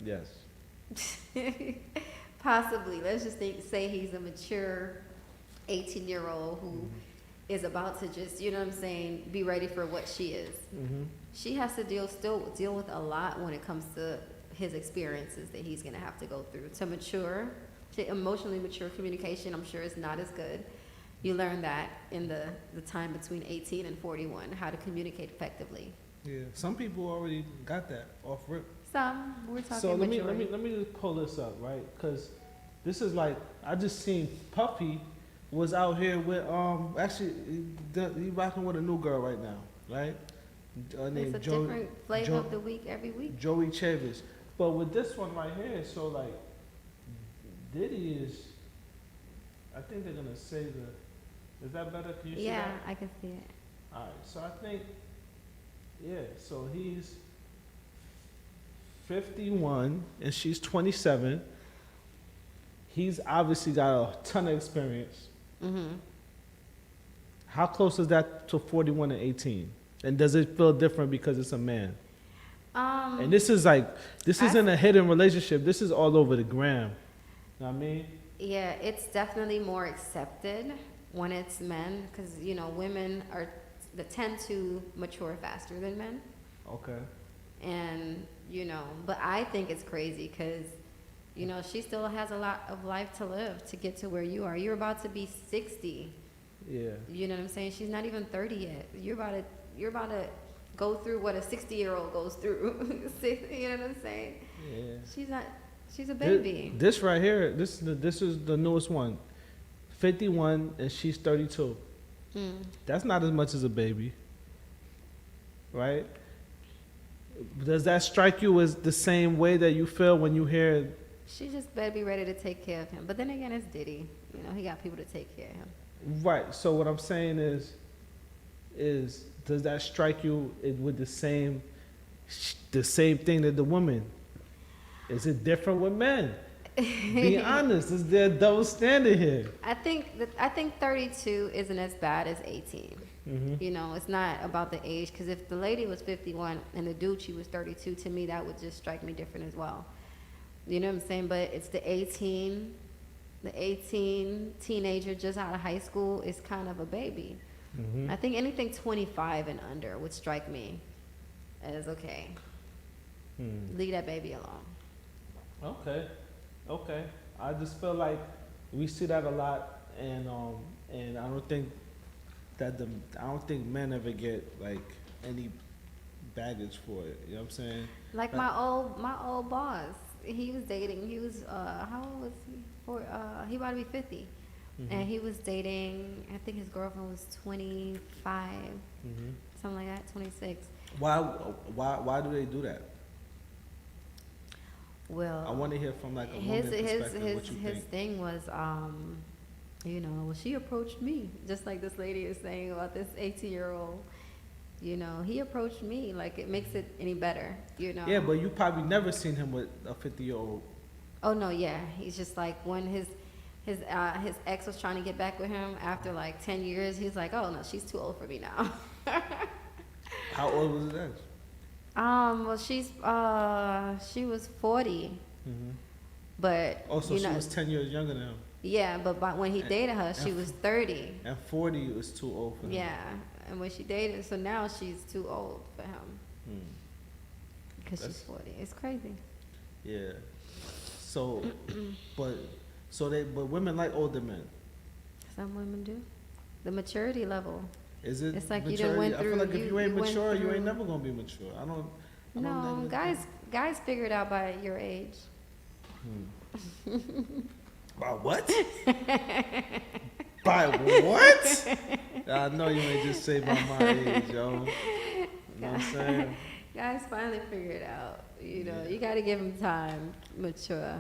Yes. Possibly. Let's just say he's a mature 18-year-old who is about to just, you know what I'm saying, be ready for what she is. She has to still deal with a lot when it comes to his experiences that he's going to have to go through to mature. To emotionally mature communication, I'm sure, is not as good. You learn that in the time between 18 and 41, how to communicate effectively. Yeah. Some people already got that off rip. Some, we're talking So let maturity. me just pull this up, right? Because this is like, I just seen Puffy was out here with actually he rocking with a new girl right now, right? It's a Named different flavor of the week every week. Joey Chavis. But with this one right here, so like Diddy is, I think they're gonna say is that better? Can you see that? Yeah, I can see it. All right, so I think, yeah, so he's 51 and she's 27. He's obviously got a ton of experience. How close is that to 41 and 18? And does it feel different because it's a man? And this is like, this isn't a hidden relationship. This is all over the gram. You know what I mean? Yeah, it's definitely more accepted when it's men, because, you know, women tend to mature faster than men. Okay. And, you know, but I think it's crazy because, you know, she still has a lot of life to live to get to where you are. You're about to be 60. Yeah. You know what I'm saying? She's not even 30 yet. You're about to go through what a 60-year-old goes through. You know what I'm saying? Yeah. She's a baby. This right here, this is the newest one. 51 and she's 32. That's not as much as a baby. Right? Does that strike you as the same way that you feel when you hear? She just better be ready to take care of him. But then again, it's Diddy. You know, he got people to take care of him. Right. So what I'm saying is does that strike you with the same thing that the woman? Is it different with men? Be honest. Is there a double standard here? I think 32 isn't as bad as 18. You know, it's not about the age, because if the lady was 51 and the dude, she was 32, to me that would just strike me different as well. You know what I'm saying? But it's the 18 teenager just out of high school is kind of a baby. I think anything 25 and under would strike me as okay. Leave that baby alone. Okay. I just feel like we see that a lot, and I don't think men ever get like any baggage for it. You know what I'm saying? Like my old boss, he was dating. He was how old was he? He about to be 50, and he was dating. I think his girlfriend was 25, something like that, 26. Why do they do that? Well, I want to hear from like a woman's perspective what you his think. thing was, you know, well, she approached me, just like this lady is saying about this 18-year-old. You know, he approached me. Like, it makes it any better, you know? Yeah, but you probably never seen him with a 50-year-old. Oh, no, yeah. He's just like, when his ex was trying to get back with him after like 10 years, he's like, oh, no, she's too old for me now. How old was his ex? Well, she was 40. But, Also, you she know, was 10 years younger than him. Yeah, but when he dated her, she was 30. And 40 was too old for him. Yeah, and when she dated, so now she's too old for him. Because she's 40. It's crazy. Yeah. So, but but women like older men. Some women do. The maturity level. Is it? It's like you maturity? done went I feel through- like if you- you ain't you went mature, you ain't through- never gonna be mature. I don't No, never- guys figure it out by your age. By what? By what? I know you ain't just say by my age, yo. You know what I'm saying? Guys finally figure it out. You know, Yeah. you got to give them time, mature.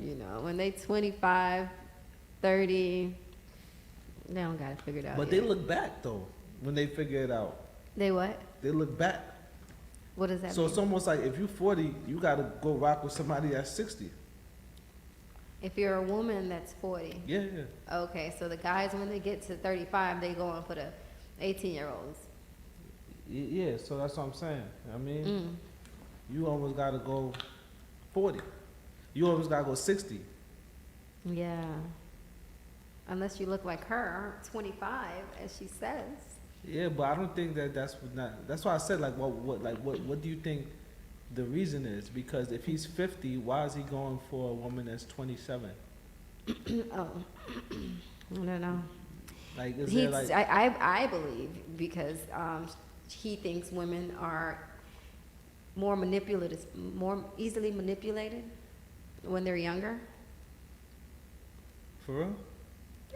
You know, when they 25, 30, they don't got to figure it out. But yet. they look back though when they figure it out. They what? They look back. What does that So mean? it's almost like if you're 40, you gotta go rock with somebody that's 60. If you're a woman that's 40. Yeah, yeah. Okay, so the guys, when they get to 35, they going for the 18-year-olds. Yeah, so that's what I'm saying. I mean, Mm. you almost gotta go 40. You almost gotta go 60. Yeah. Unless you look like her, 25, as she says. Yeah, but I don't think that's not. That's why I said like, what do you think the reason is? Because if he's 50, why is he going for a woman that's 27? Oh, I don't know. Like, is He's, there like? I believe because he thinks women are more manipulative, more easily manipulated when they're younger. For real?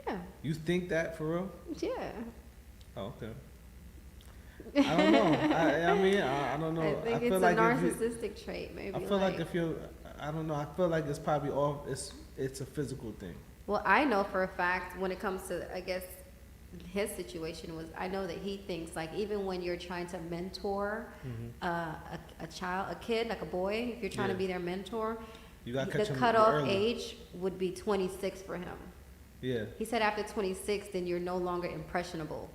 Yeah, You think that for real? yeah. Oh, okay. I don't know. I mean, I don't know. I think feel it's like a if you, narcissistic trait, maybe. I feel like if you're, I don't know. I feel like it's probably all. It's a physical thing. Well, I know for a fact when it comes to, I guess, his situation was, I know that he thinks like even when you're trying to mentor a child, a kid, like a boy, if you're trying to Yeah. be their mentor, You got to the catch him cutoff early. age would be 26 for him. Yeah, He said after 26, then you're no longer impressionable.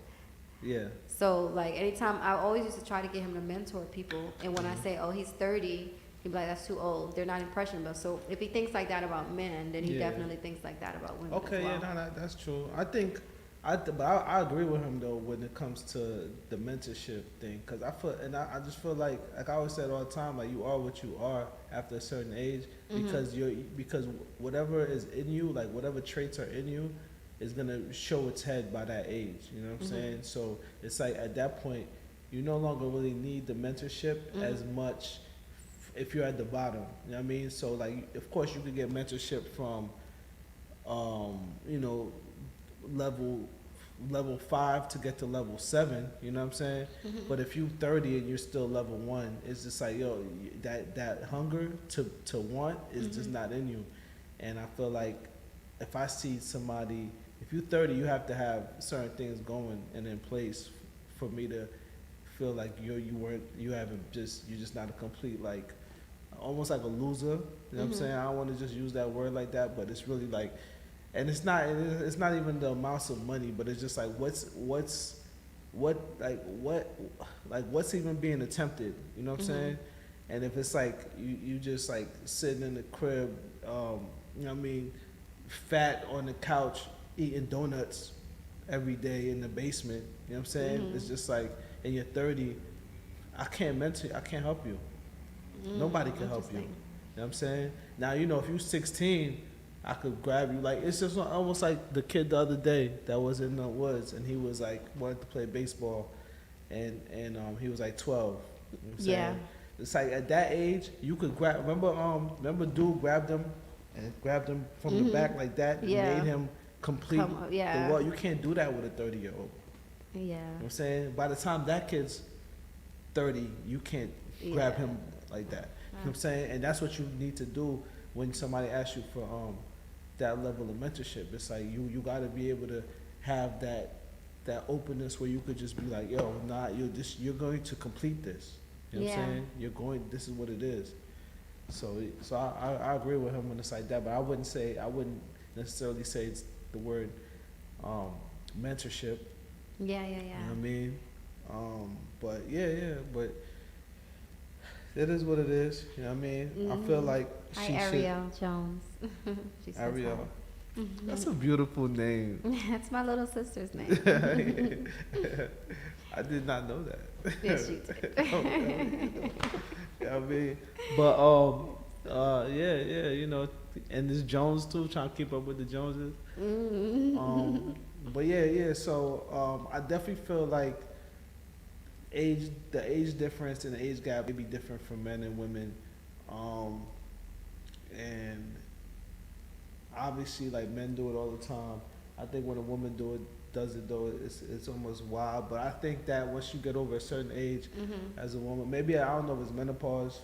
yeah, So like anytime, I always used to try to get him to mentor people, and when I say, oh, he's 30, he'd be like, that's too old. They're not impressionable. So if he thinks like that about men, then he Yeah. definitely thinks like that about women. okay, as well. yeah, no, that's true. I think, but I agree with him though when it comes to the mentorship thing, because I just feel like I always said all the time, like you are what you are after a certain age, because whatever is in you, like whatever traits are in you, is gonna show its head by that age. You know what I'm saying? So it's like at that point, you no longer really need the mentorship as much if you're at the bottom. You know what I mean? So like, of course, you could get mentorship from, you know, level 5 to get to level 7, you know what I'm saying? But if you 30 and you're still level 1, it's just like, yo, that hunger to want is just not in you. And I feel like if I see somebody, if you're 30, you have to have certain things going and in place for me to feel like you're just not a complete, like almost like a loser. You know what I'm saying? I don't want to just use that word like that, but it's really like, and it's not even the amounts of money, but it's just like what's even being attempted, you know what I'm saying? And if it's like you just like sitting in the crib, you know what I mean, fat on the couch eating donuts every day in the basement, you know what I'm saying? It's just like, and you're 30, I can't mentor you, I can't help you. Nobody can help you. You know what I'm saying? Now, you know, if you're 16, I could grab you. Like, it's just almost like the kid the other day that was in the woods, and he was like, wanted to play baseball, and he was like 12. You know what I'm saying? Yeah. It's like at that age, you could grab, remember dude grabbed him from the back like that and Yeah. made him complete yeah. the world. You can't do that with a 30-year-old. Yeah. You know what I'm saying? By the time that kid's 30, you can't grab Yeah. him like that. You know what I'm saying? And that's what you need to do when somebody asks you for that level of mentorship. It's like you got to be able to have that openness where you could just be like, yo, nah, you're going to complete this. You know what I'm saying? This is what it is. So I agree with him when it's like that, but I wouldn't necessarily say it's the word mentorship. Yeah. You know what I mean? But but it is what it is. You know what I mean? I feel like Hi, she Ariel Jones. She says Ariel. hi. That's a beautiful name. That's my little sister's name. I did not know that. Yes, you did. You know what I mean? But Yeah, you know, and this Jones too, trying to keep up with the Joneses. Mm. But yeah. So I definitely feel like the age difference and the age gap may be different for men and women, um, and obviously like men do it all the time. I think when a woman does it though, it's almost wild. But I think that once you get over a certain age, Mhm. as a woman, maybe I don't know if it's menopause.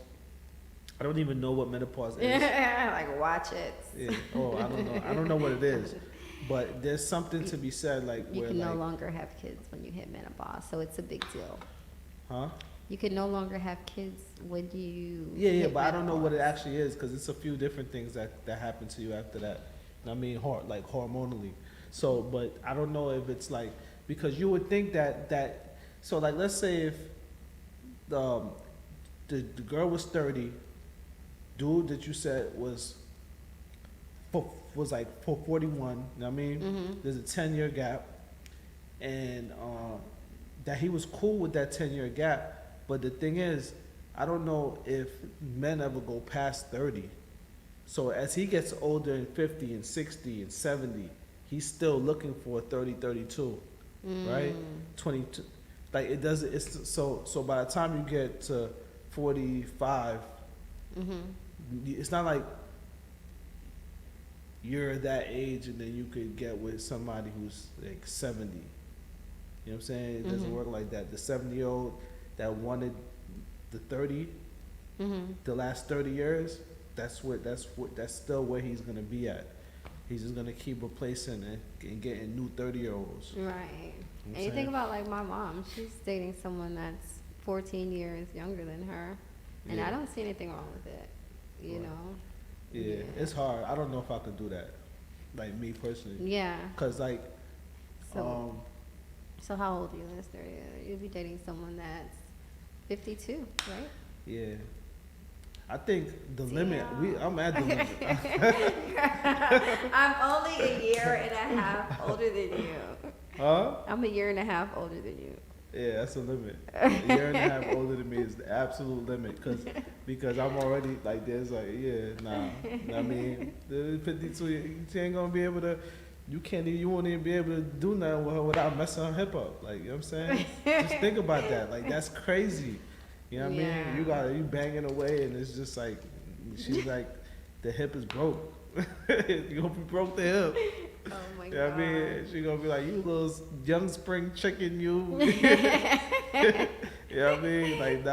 I don't even know what menopause is. Yeah, like watch it. Yeah. Oh, I don't know. I don't know what it is. But there's something to be said, like You where, can no like, longer have kids when you hit menopause, so it's a big deal. huh? You can no longer have kids when you Yeah, hit but I don't know what it menopause. actually is because it's a few different things that happen to you after that. I mean, like hormonally. So, but I don't know if it's like because you would think that. So, like, let's say if um, the girl was 30, dude that you said was like 41. You know what I mean? Mhm. There's a 10-year gap, and that he was cool with that 10-year gap. But the thing is, I don't know if men ever go past 30. So as he gets older and 50 and 60 and 70, he's still looking for 30, 32, right? Mm. 22. Like it doesn't, so by the time you get to 45, Mhm. it's not like you're that age and then you could get with somebody who's like 70. You know what I'm saying? It doesn't Mhm. work like that. The 70-year-old that wanted the 30, Mhm. the last 30 years, that's still where he's gonna be at. He's just gonna keep replacing and getting new 30-year-olds. Right. I'm And you think saying? about like my mom, she's dating someone that's 14 years younger than her, and I Yeah. don't see anything wrong with it. You Right. know. Yeah, it's hard. I don't know if I could do that, like me personally, Yeah. cause like, So um, so how old are you, Lister? You'll be dating someone that's 52, right? yeah. I think the limit. Damn. I'm at the limit. I'm only a year and a half older than you. Huh? I'm a year and a half older than you. Yeah, that's a limit. A year and a half older than me is the absolute limit, because I'm already like there's like nah. I mean, the 52, you ain't gonna be able to. You won't even be able to do nothing with her without messing her hip up. Like you know what I'm saying? Just think about that. Like that's crazy. You know what I mean? Yeah. You banging away and it's just like she's like the hip is broke. You gonna be broke the hip. Oh my You know what I mean? god. She gonna be like, you little young spring chicken, you. You know what I mean? Like,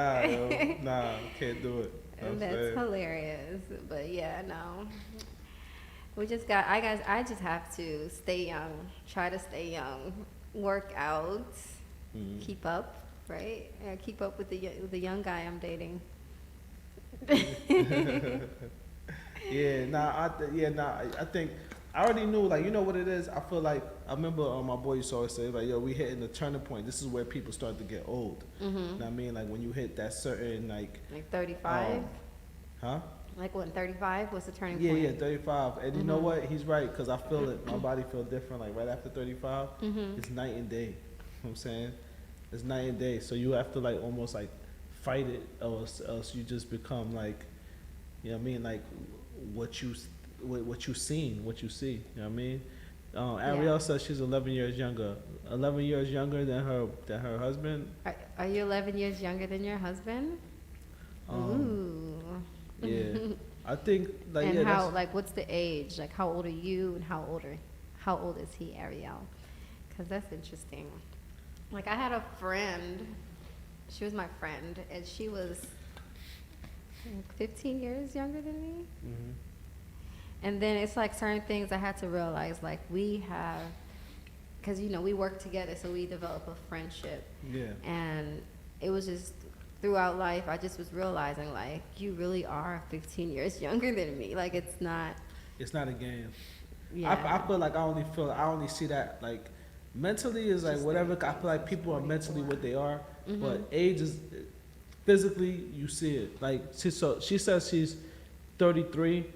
nah, can't do it. You know what I'm That's saying? hilarious. But yeah, no. I just have to stay young, try to stay young, work out, Mhm. keep up, right? Yeah, keep up with the young guy I'm dating. I think I already knew. Like, you know what it is? I feel like I remember my boy used to always say, like, yo, we hitting the turning point. This is where people start to get old. You know what I mean? Like when you hit that certain Like 35? huh? Like what, 35 was the turning Yeah, point? yeah, 35. And you know what? He's right, because I feel it. My body feel different. Like right after 35, it's night and day. You know what I'm saying? It's night and day. So you have to like almost like fight it, or else you just become like, you know what I mean? Like what you seen, what you see. You know what I mean? Ariel says she's 11 years younger. 11 years younger than her husband. Are you 11 years younger than your husband? Um, Ooh. yeah, I think like And yeah. how, That's, like, what's the age? Like, how old are you and how old is he, Ariel? Because that's interesting. Like, I had a friend, she was my friend, and she was like 15 years younger than me. mhm. And then it's like certain things I had to realize, like, we have, because, you know, we work together, so we develop a friendship. Yeah. And it was just, throughout life, I just was realizing, like, you really are 15 years younger than me. Like, it's not, It's not a game. yeah. I feel like I only see that like mentally is like Just whatever. like I feel like people are mentally 44. what they are, Mhm. but age is physically you see it. Like she says she's 33,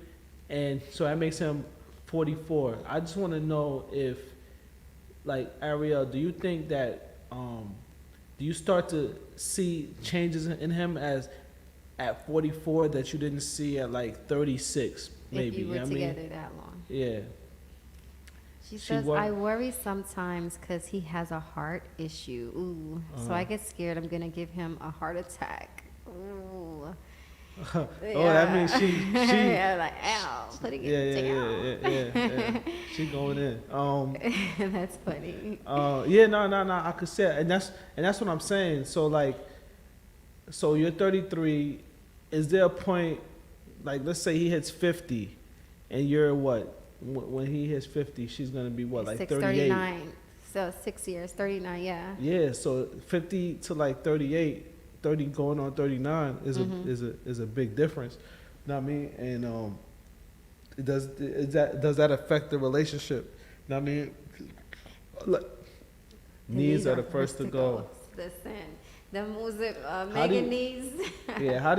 and so that makes him 44. I just want to know if like Ariel, do you think that do you start to see changes in him as at 44 that you didn't see at like 36, maybe. If you were know what I mean? together that long. Yeah. She She says, wa- I worry sometimes because he has a heart issue. Ooh. So I get scared I'm going to give him a heart attack. Ooh. Oh, that means she yeah, like, ow, putting yeah, it yeah. She going in. That's funny. Yeah, no, I could say it. And that's what I'm saying. So like, so you're 33. Is there a point, like, let's say he hits 50, and you're what? When he hits 50, she's gonna be what, like 38? 39. So 6 years, 39, yeah. Yeah, so 50 to like 38, 30 going on 39 is a big difference. You know what I mean? And does that affect the relationship? You know what I mean? Like, knees are the first to go. Listen, them was it, How do Megan you- knees. Yeah, how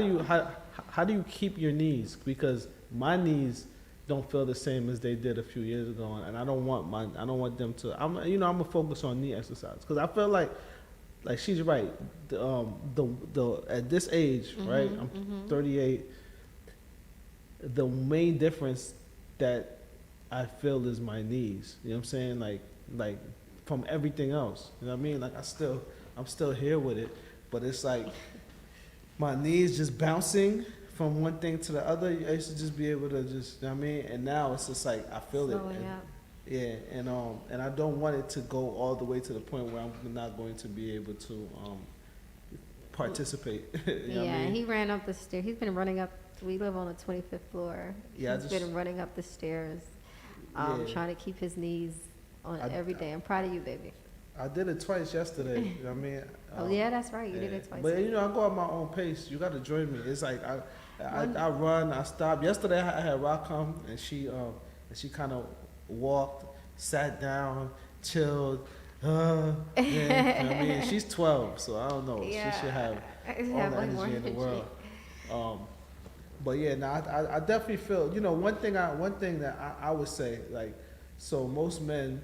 do you keep your knees? Because my knees don't feel the same as they did a few years ago, and I don't want them to. I'm gonna focus on knee exercise because I feel like she's right. The at this age, right? I'm 38. The main difference that I feel is my knees. You know what I'm saying? Like from everything else. You know what I mean? Like I'm still here with it, but it's like my knees just bouncing from one thing to the other. I used to just be able to just, you know what I mean? And now it's just like I feel it. Slowing And, up. yeah, and I don't want it to go all the way to the point where I'm not going to be able to participate. You know what I mean? He ran up the stairs. He's been running up. We live on the 25th floor. Yeah, He's been running up the stairs, Yeah. trying to keep his knees on I- every day. I'm proud of you, baby. I did it twice yesterday. You know what I mean? Oh yeah, that's right. You did it twice. But I go at my own pace. You got to join me. It's like I run, I stop. Yesterday I had Rock come and she kind of walked, sat down, chilled. Yeah, you know what I mean? She's 12, so I don't know. Yeah. She should have I just all have the like more energy in the energy. world. But yeah, no, I definitely feel. One thing that I would say, like, so most men,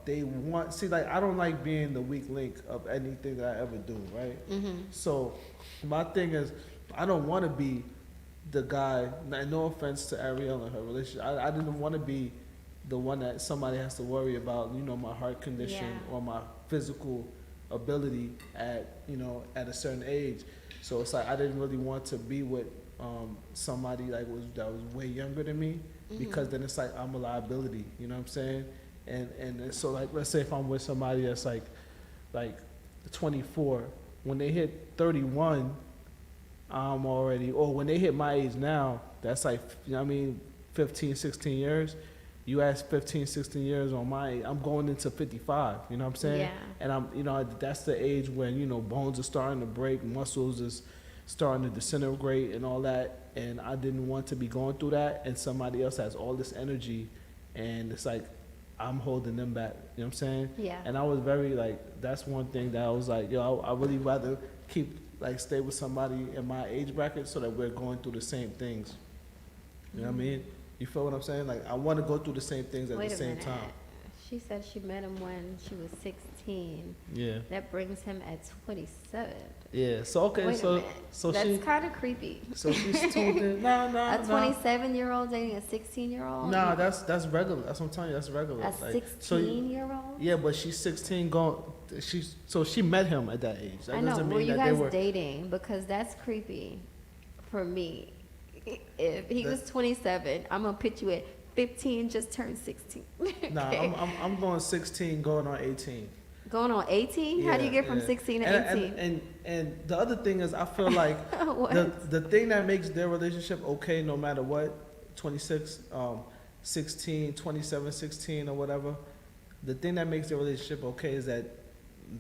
they want, see, like, I don't like being the weak link of anything that I ever do, right? So my thing is, I don't want to be the guy, and no offense to Ariel and her relationship, I didn't want to be the one that somebody has to worry about, my heart condition or my physical ability at a certain age. So it's like I didn't really want to be with somebody that was way younger than me, because then it's like I'm a liability, you know what I'm saying? And so, like, let's say if I'm with somebody that's like 24, when they hit 31, I'm already, or when they hit my age now, that's like, 15, 16 years. You ask 15, 16 years on my age, I'm going into 55, you know what I'm saying? Yeah. And that's the age when, bones are starting to break, muscles is starting to disintegrate and all that. And I didn't want to be going through that. And somebody else has all this energy, and it's like, I'm holding them back, you know what I'm saying? Yeah. And I was very that's one thing that I was like, I really rather stay with somebody in my age bracket so that we're going through the same things. You know what I mean? You feel what I'm saying? Like, I want to go through the same things at Wait the a same minute. time. She said she met him when she was 16. Yeah. That brings him at 27. Yeah. So okay. Wait a minute. So That's she. kind of creepy. So she's tuned in. No. A 27-year-old dating a 16-year-old? Nah, that's regular. That's what I'm telling you. That's regular. A Like, so 16-year-old? yeah, but she's 16 going. So she met him at that age. That I know. doesn't Were mean you that they guys were. dating? Because that's creepy for me. If he was 27, I'm going to pitch you at 15, just turned 16. Nah, I'm going 16, going on 18. Going on 18? How do you get from 16 to 18? And the other thing is, I feel like What? the thing that makes their relationship okay, no matter what, 26, 16, 27, 16 or whatever, the thing that makes their relationship okay is that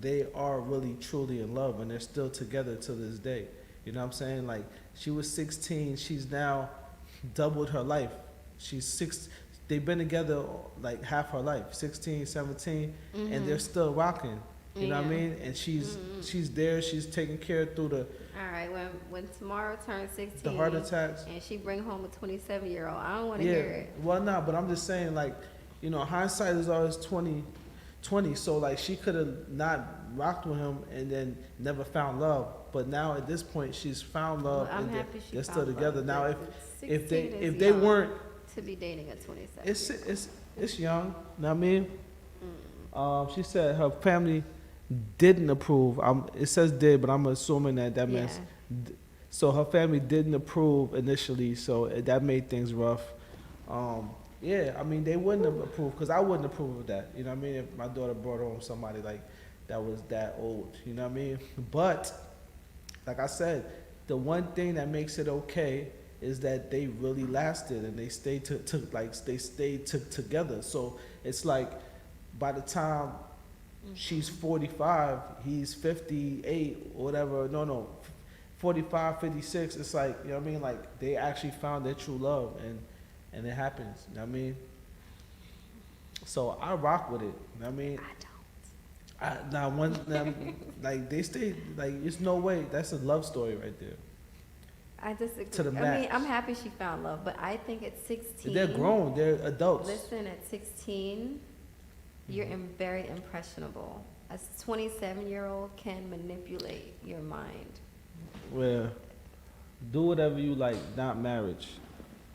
they are really truly in love and they're still together to this day. You know what I'm saying? Like, she was 16, she's now doubled her life. They've been together like half her life, 16, 17, and they're still rocking. You know what I mean? And she's there, she's taking care through the All right, when tomorrow turns 16 the heart attacks. and she bring home a 27-year-old, I don't want to Yeah. hear it. Well, no, but I'm just saying, like, hindsight is always 20. So like she could have not rocked with him and then never found love. But now at this point she's found love Well, I'm and happy she they're found still together. love, Now but if 16 is they young weren't, to be dating a 27. it's young. You know what I mean? She said her family didn't approve. It says did, but I'm assuming that Yeah. means. So her family didn't approve initially, so that made things rough. Yeah, I mean they wouldn't have approved because I wouldn't approve of that. You know what I mean? If my daughter brought home somebody like that was that old, you know what I mean? But like I said, the one thing that makes it okay is that they really lasted and they stayed together. So it's like by the time she's 45, he's 58 or whatever. No, 45, 56. It's like, you know what I mean? Like they actually found their true love and it happens. You know what I mean? So I rock with it. You know what I mean? Like they stay, like it's no way. That's a love story right there. I disagree. To the I mean, max. I'm happy she found love, but I think at 16. They're grown. They're adults. Listen, at 16, you're very impressionable. A 27-year-old can manipulate your mind. Well, do whatever you like, not marriage.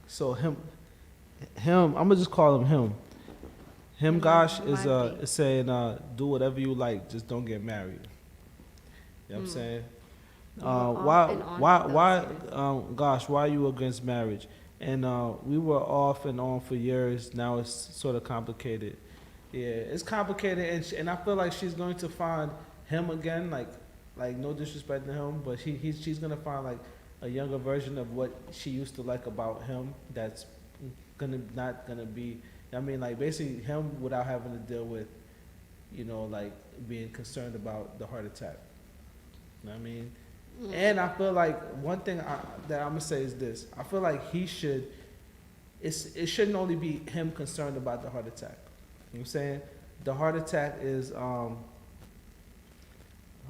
So him. I'm gonna just call him him. Him, gosh, is saying do whatever you like, just don't get married. You know what I'm saying? Gosh, why are you against marriage? And we were off and on for years. Now it's sort of complicated. Yeah, it's complicated, and I feel like she's going to find him again. Like no disrespect to him, but she's gonna find like a younger version of what she used to like about him. That's not gonna be. I mean, like basically him without having to deal with, you know, like being concerned about the heart attack. You know what I mean? And I feel like one thing that I'm gonna say is this: I feel like he should. It shouldn't only be him concerned about the heart attack. You know what I'm saying? The heart attack is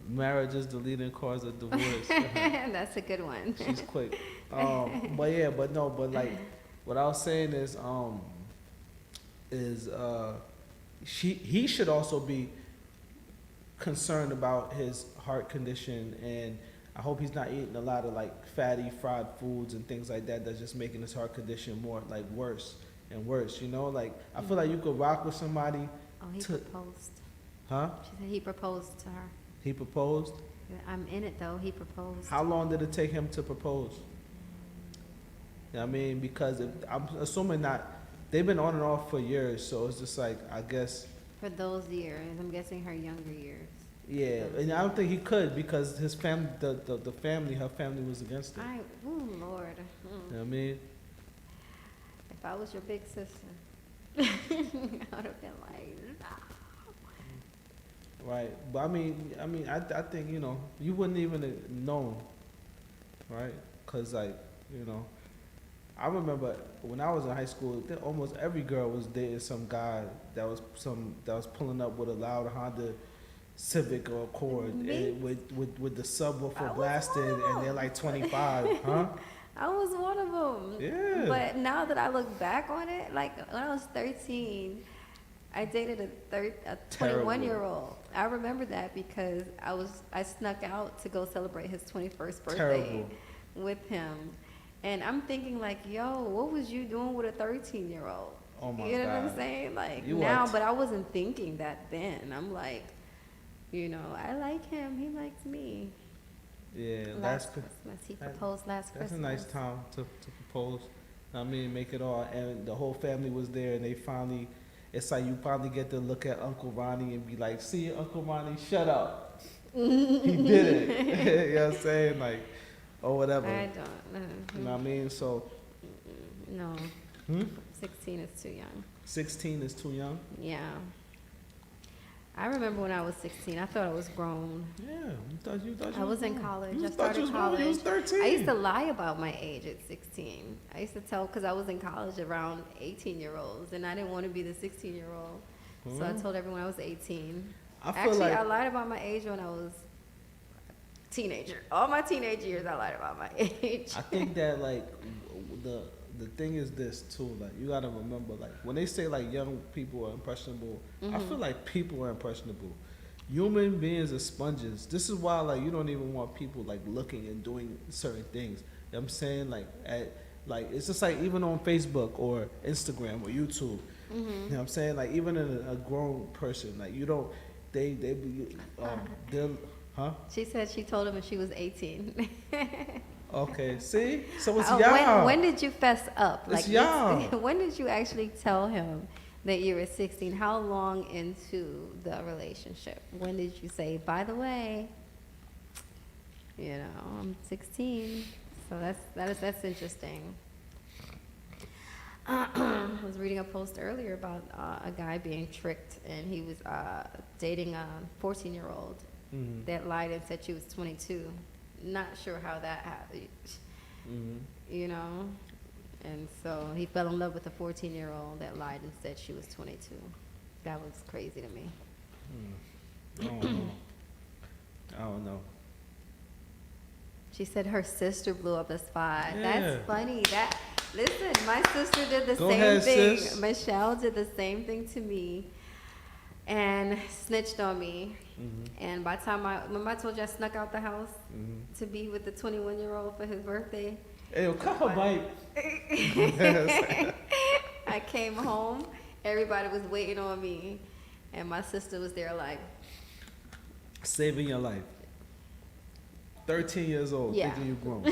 marriage is the leading cause of divorce. That's a good one. She's quick. But like what I was saying is he should also be concerned about his heart condition, and I hope he's not eating a lot of like fatty fried foods and things like that that's just making his heart condition more like worse and worse, you know? Like I feel like you could rock with somebody. Oh, he proposed. Huh? She said he proposed to her. He proposed? I'm in it though, he proposed. How long did it take him to propose? You know what I mean? Because I'm assuming they've been on and off for years, so it's just like, I guess. For those years, I'm guessing her younger years. Yeah, and I don't think he could because his family, her family was against it. Oh Lord. You know what I mean? If I was your big sister, I would have been like, nah. Right, but I think, you know, you wouldn't even have known, right? Cause like, you know, I remember when I was in high school, almost every girl was dating some guy that was pulling up with a loud Honda Civic or Accord and with the subwoofer blasted, and they're like 25, huh? I was one of them. Yeah. But now that I look back on it, like when I was 13, I dated a 21-year-old. I remember that because I snuck out to go celebrate his 21st birthday with him. And I'm thinking like, yo, what was you doing with a 13-year-old? Oh my You know God. what I'm saying? Like You now, are but I wasn't thinking that then. I'm like, you know, I like him. He likes me. Yeah, Last Christmas. He proposed last That's Christmas. a nice time to propose. I mean, make it all, and the whole family was there, and they finally, it's like you finally get to look at Uncle Ronnie and be like, see, Uncle Ronnie, shut up. He did it. You know what I'm saying? Like, or whatever. I don't know. You know what I mean? So. No. 16 is too young. 16 is too young? Yeah. I remember when I was 16, I thought I was grown. Yeah, you thought I was in college. You I thought you started was grown when you was college. 13. I used to lie about my age at 16. I used to tell, because I was in college around 18-year-olds, and I didn't want to be the 16-year-old. So I told everyone I was 18. I lied about my age when I was a teenager. All my teenage years, I lied about my age. I think that like the thing is this too. Like you gotta remember, like when they say like young people are impressionable, I feel like people are impressionable. Human beings are sponges. This is why like you don't even want people like looking and doing certain things. You know what I'm saying like it's just like even on Facebook or Instagram or YouTube. You know what I'm saying? Like even in a grown person, like you don't they be they'll huh? She said she told him when she was 18. Okay, see? So it's y'all. When did you fess up? It's y'all. When did you actually tell him that you were 16? How long into the relationship? When did you say, by the way, you know, I'm 16? So that's interesting. I was reading a post earlier about a guy being tricked, and he was dating a 14-year-old that lied and said she was 22. Not sure how that happened, you know? And so he fell in love with a 14-year-old that lied and said she was 22. That was crazy to me. I don't know. She said her sister blew up a spot. Yeah. That's funny. Listen, my sister did the Go same ahead, thing. sis. Michelle did the same thing to me and snitched on me. And by the time remember I told you I snuck out the house to be with the 21-year-old for his birthday? Hey, cut her bite. I came home, everybody was waiting on me, and my sister was there like... Saving your life. 13 years old, thinking you grown.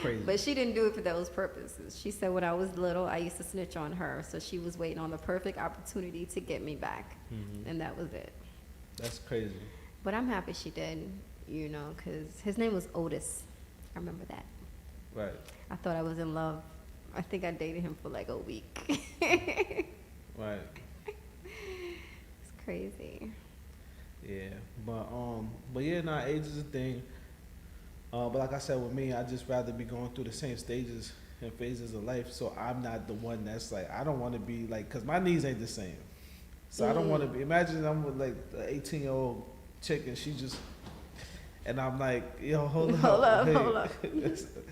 Crazy. But she didn't do it for those purposes. She said when I was little, I used to snitch on her, so she was waiting on the perfect opportunity to get me back, and that was it. That's crazy. But I'm happy she did, you know, because his name was Otis. I remember that. Right. I thought I was in love. I think I dated him for like a week. Right. It's crazy. Yeah, but yeah, nah, age is a thing. But like I said, with me, I just rather be going through the same stages and phases of life. So I'm not the one that's like, I don't want to be like, cause my needs ain't the same. So I don't want to be. Imagine I'm with like an 18-year-old chick and she just, and I'm like, yo, hold up.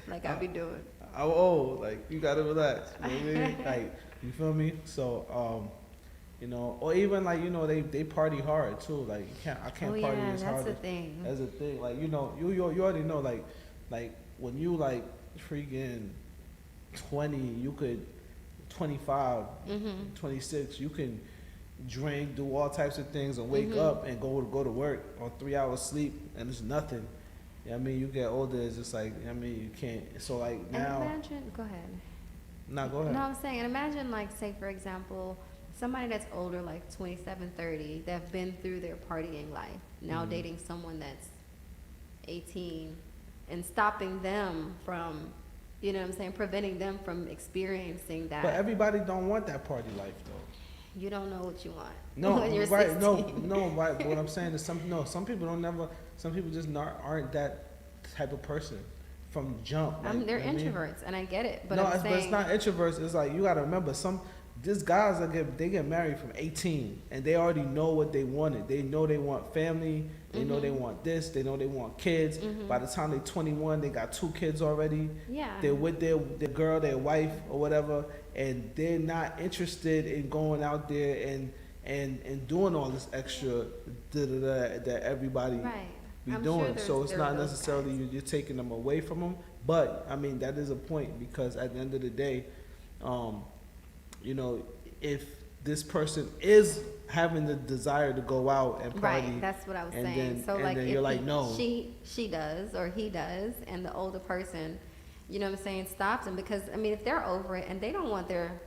Like I be doing. I'm old. Like you gotta relax. You know what I mean? Like you feel me? So you know, or even like you know they party hard too. Like I can't party as hard. That's a thing. As a thing. Like you know you already know like when you like freaking 20, you could 25, 26, you can drink, do all types of things, and wake up and go to work on 3 hours sleep, and it's nothing. You know what I mean? You get older, it's just like, I mean, you can't. So like now. And imagine, go ahead. Nah, go ahead. No, I'm saying, and imagine like, say for example, somebody that's older, like 27, 30, that have been through their partying life, now dating someone that's 18, and stopping them from, you know what I'm saying, preventing them from experiencing that. But everybody don't want that party life though. You don't know what you want. No, when you're right? 16. No, right. But what I'm saying is some people don't never. Some people just aren't that type of person from jump. Like, They're you know what I mean? introverts, and I get it. But no, I'm but it's not introverts. It's like you gotta remember these guys they get married from 18 and they already know what they wanted. They know they want family. They know they want this. They know they want kids. By the time they're 21, they got 2 kids already. Yeah. They're with their girl, their wife, or whatever, and they're not interested in going out there and doing all this extra that everybody be I'm doing. sure So it's there not are those necessarily guys. you're taking them away from them. But I mean that is a point because at the end of the day, you know, if this person is having the desire to go out and party, right, that's what I was and saying. then- So and like then if you're like, no. she does or he does, and the older person, you know what I'm saying, stops them because I mean if they're over it and they don't want their,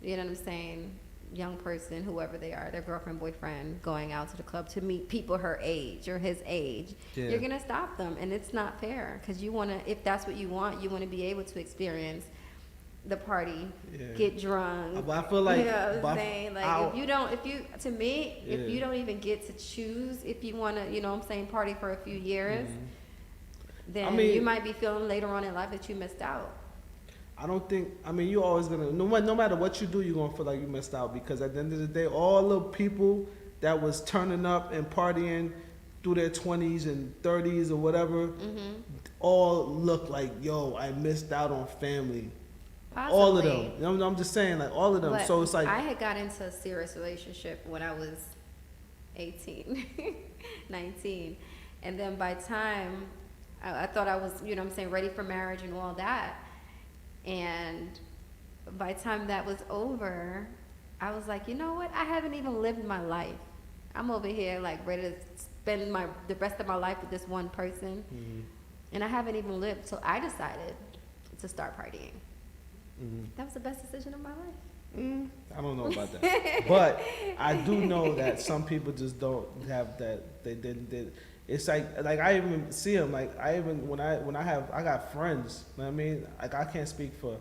you know what I'm saying, young person, whoever they are, their girlfriend, boyfriend, going out to the club to meet people her age or his age, you're gonna stop them, and it's not fair because you want to, if that's what you want, you want to be able to experience the party, get drunk. But I feel like, you know what I'm saying, like to me, Yeah. if you don't even get to choose if you want to, you know what I'm saying, party for a few years, then I mean, you might be feeling later on in life that you missed out. I don't think. I mean, you're always gonna no matter what you do, you're gonna feel like you missed out because at the end of the day, all the people that was turning up and partying through their 20s and 30s or whatever, all look like, yo, I missed out on family. All of Possibly. them. I'm just saying, like, all of them. But So it's like, I had got into a serious relationship when I was 18, 19. And then by time, I thought I was, you know what I'm saying, ready for marriage and all that. And by the time that was over, I was like, you know what? I haven't even lived my life. I'm over here like ready to spend the rest of my life with this one person. And I haven't even lived. So I decided to start partying. That was the best decision of my life. I don't know about that, but I do know that some people just don't have that. They didn't. It's like I even see them. Like I got friends. You know what I mean, like I can't speak for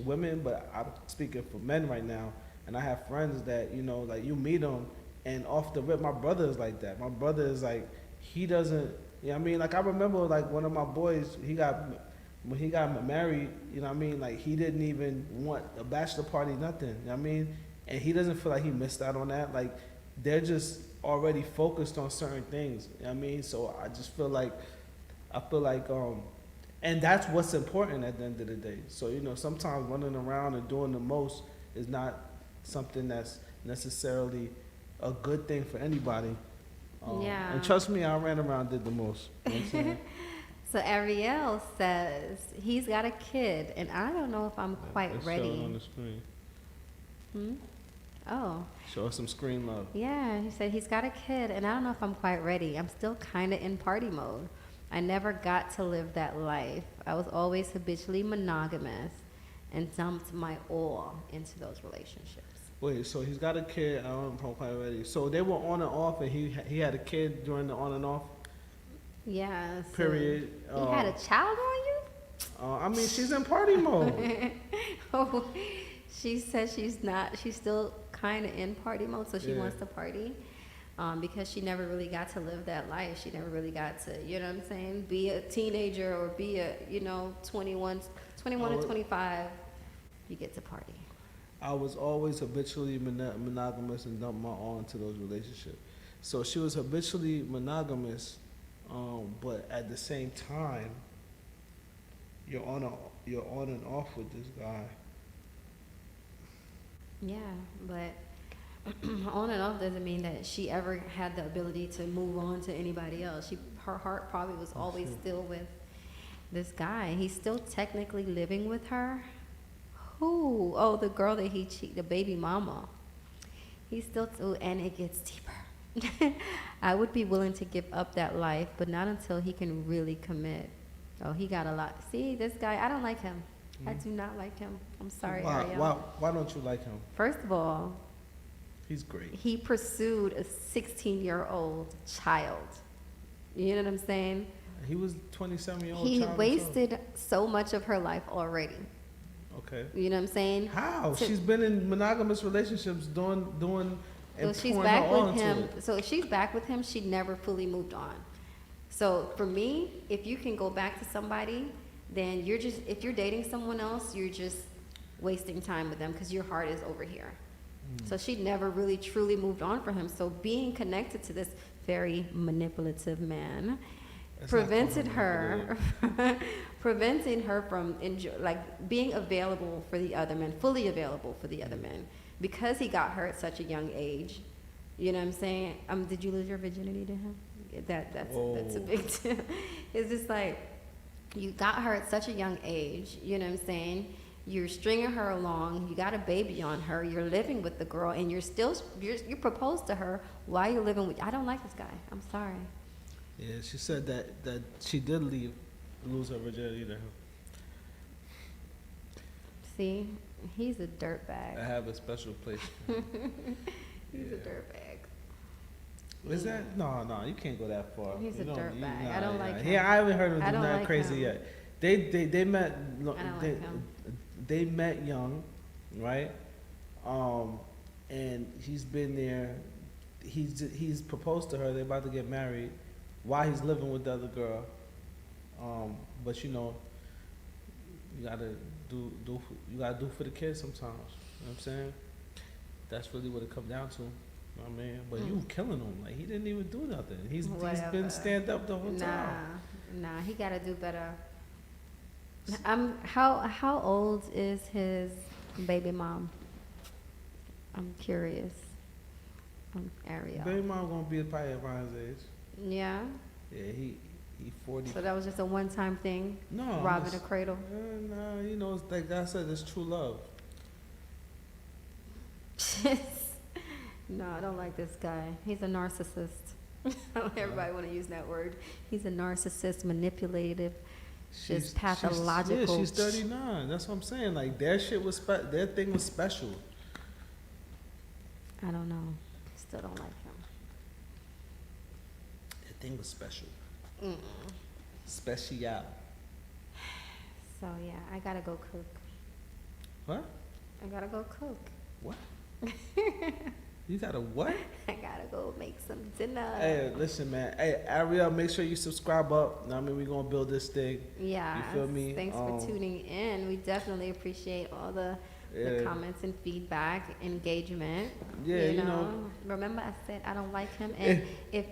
women, but I'm speaking for men right now. And I have friends that like you meet them, and off the rip, my brother is like that. My brother is like he doesn't. You know what I mean? Like I remember like one of my boys. When he got married, you know what I mean? Like, he didn't even want a bachelor party, nothing, you know what I mean? And he doesn't feel like he missed out on that. Like, they're just already focused on certain things, you know what I mean? So I just feel like, and that's what's important at the end of the day. So, sometimes running around and doing the most is not something that's necessarily a good thing for anybody. Yeah. And trust me, I ran around and did the most. You know what I'm saying? So Ariel says he's got a kid, and I don't know if I'm quite Let's ready. show it on the screen. Oh. Show us some screen love. Yeah, he said he's got a kid, and I don't know if I'm quite ready. I'm still kind of in party mode. I never got to live that life. I was always habitually monogamous and dumped my all into those relationships. Wait, so he's got a kid. I don't know if I'm quite ready. So they were on and off, and he had a kid during the on and off. Yeah. So Period. He had a child on you? I mean, she's in party mode. Oh, she says she's not. She's still kind of in party mode, so she wants to party. Because she never really got to live that life. She never really got to, you know what I'm saying, be a teenager or be a, 21 to 25, you get to party. I was always habitually monogamous and dumped my all into those relationships. So she was habitually monogamous, but at the same time, you're on and off with this guy. Yeah, but on and off doesn't mean that she ever had the ability to move on to anybody else. Her heart probably was always still with this guy. He's still technically living with her. Who? Oh, the girl that he cheated, the baby mama. He's still, and it gets deeper. I would be willing to give up that life, but not until he can really commit. Oh, he got a lot. See, this guy, I don't like him. I do not like him. I'm sorry, Ariel. Why don't you like him? First of all, he's great. He pursued a 16-year-old child. You know what I'm saying? He was 27-year-old. He wasted so much of her life already. Okay. You know what I'm saying? How? She's been in monogamous relationships doing and so she's pouring back her all with into him. it. So if she's back with him, she never fully moved on. So for me, if you can go back to somebody, then if you're dating someone else, you're just wasting time with them because your heart is over here. So she never really truly moved on for him. So being connected to this very manipulative man prevented her from being available for the other men, fully available for the other men, because he got her at such a young age. You know what I'm saying? Did you lose your virginity to him? That's a big deal. It's just like you got her at such a young age. You know what I'm saying? You're stringing her along. You got a baby on her. You're living with the girl, and you proposed to her while you're living with. I don't like this guy. I'm sorry. Yeah, she said that she did lose her virginity to him. See, he's a dirtbag. I have a special place for him. He's a dirtbag. Is that? No, you can't go that far. He's a dirtbag. I don't like him. Yeah, I haven't heard of him I doing don't that like crazy him. yet. They met. I don't like him. They met young, right? And he's been there. He's proposed to her. They're about to get married, while he's living with the other girl. But you gotta do for the kids sometimes. You know what I'm saying? That's really what it comes down to. You know what I mean? But you killing him. Like, he didn't even do nothing. He's been stand up the whole time. Nah, he gotta do better. How old is his baby mom? I'm curious. Ariel. Baby mom gonna be probably around his age. Yeah. Yeah, he 40. So that was just a one-time thing. No, Robbing a cradle. Nah, you know, it's like I said, it's true love. No, I don't like this guy. He's a narcissist. Everybody want to use that word. He's a narcissist, manipulative, just pathological. She's 39. That's what I'm saying. Like their shit was their thing was special. I don't know. Still don't like him. Their thing was special. Mm. Special. So yeah, I gotta go cook. What? I gotta go cook. What? You gotta what? I gotta go make some dinner. Hey, listen, man. Hey, Ariel, make sure you subscribe up. I mean, we're gonna build this thing. Yeah. You feel me? Thanks for tuning in. We definitely appreciate all the comments and feedback, engagement. Yeah, you know. Remember, I said I don't like him, and if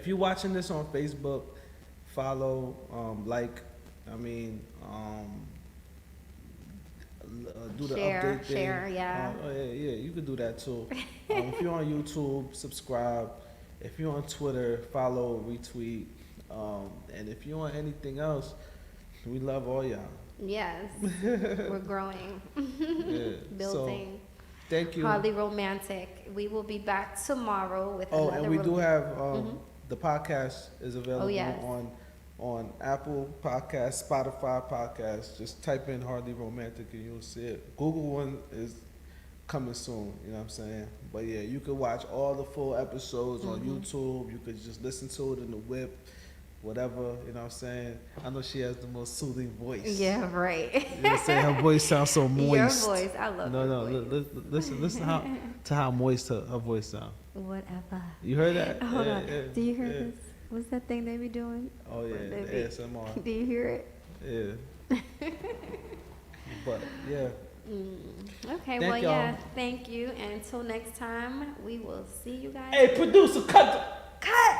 you're watching this on Facebook, follow, like, do the update thing. Share, yeah. Yeah, you can do that too. If you're on YouTube, subscribe. If you're on Twitter, follow, retweet. And if you're on anything else, we love all y'all. Yes, we're growing, building. So, thank you. Hardly Romantic. We will be back tomorrow with another. And we do have the podcast is available on Apple Podcasts, Spotify Podcasts. Just type in Hardly Romantic and you'll see it. Google one is coming soon. You know what I'm saying? But yeah, you can watch all the full episodes on YouTube. You could just listen to it in the whip. Whatever, you know what I'm saying? I know she has the most soothing voice. Yeah, right. You know what I'm saying? Her voice sounds so moist. Your voice, I love your voice. Listen to how moist her voice sounds. Whatever. You heard that? Hold on. Do you hear this? What's that thing they be doing? Oh, yeah, the ASMR. Do you hear it? Yeah. But, yeah. Okay, yeah, thank you. And until next time, we will see you guys. Hey, producer, cut! Cut!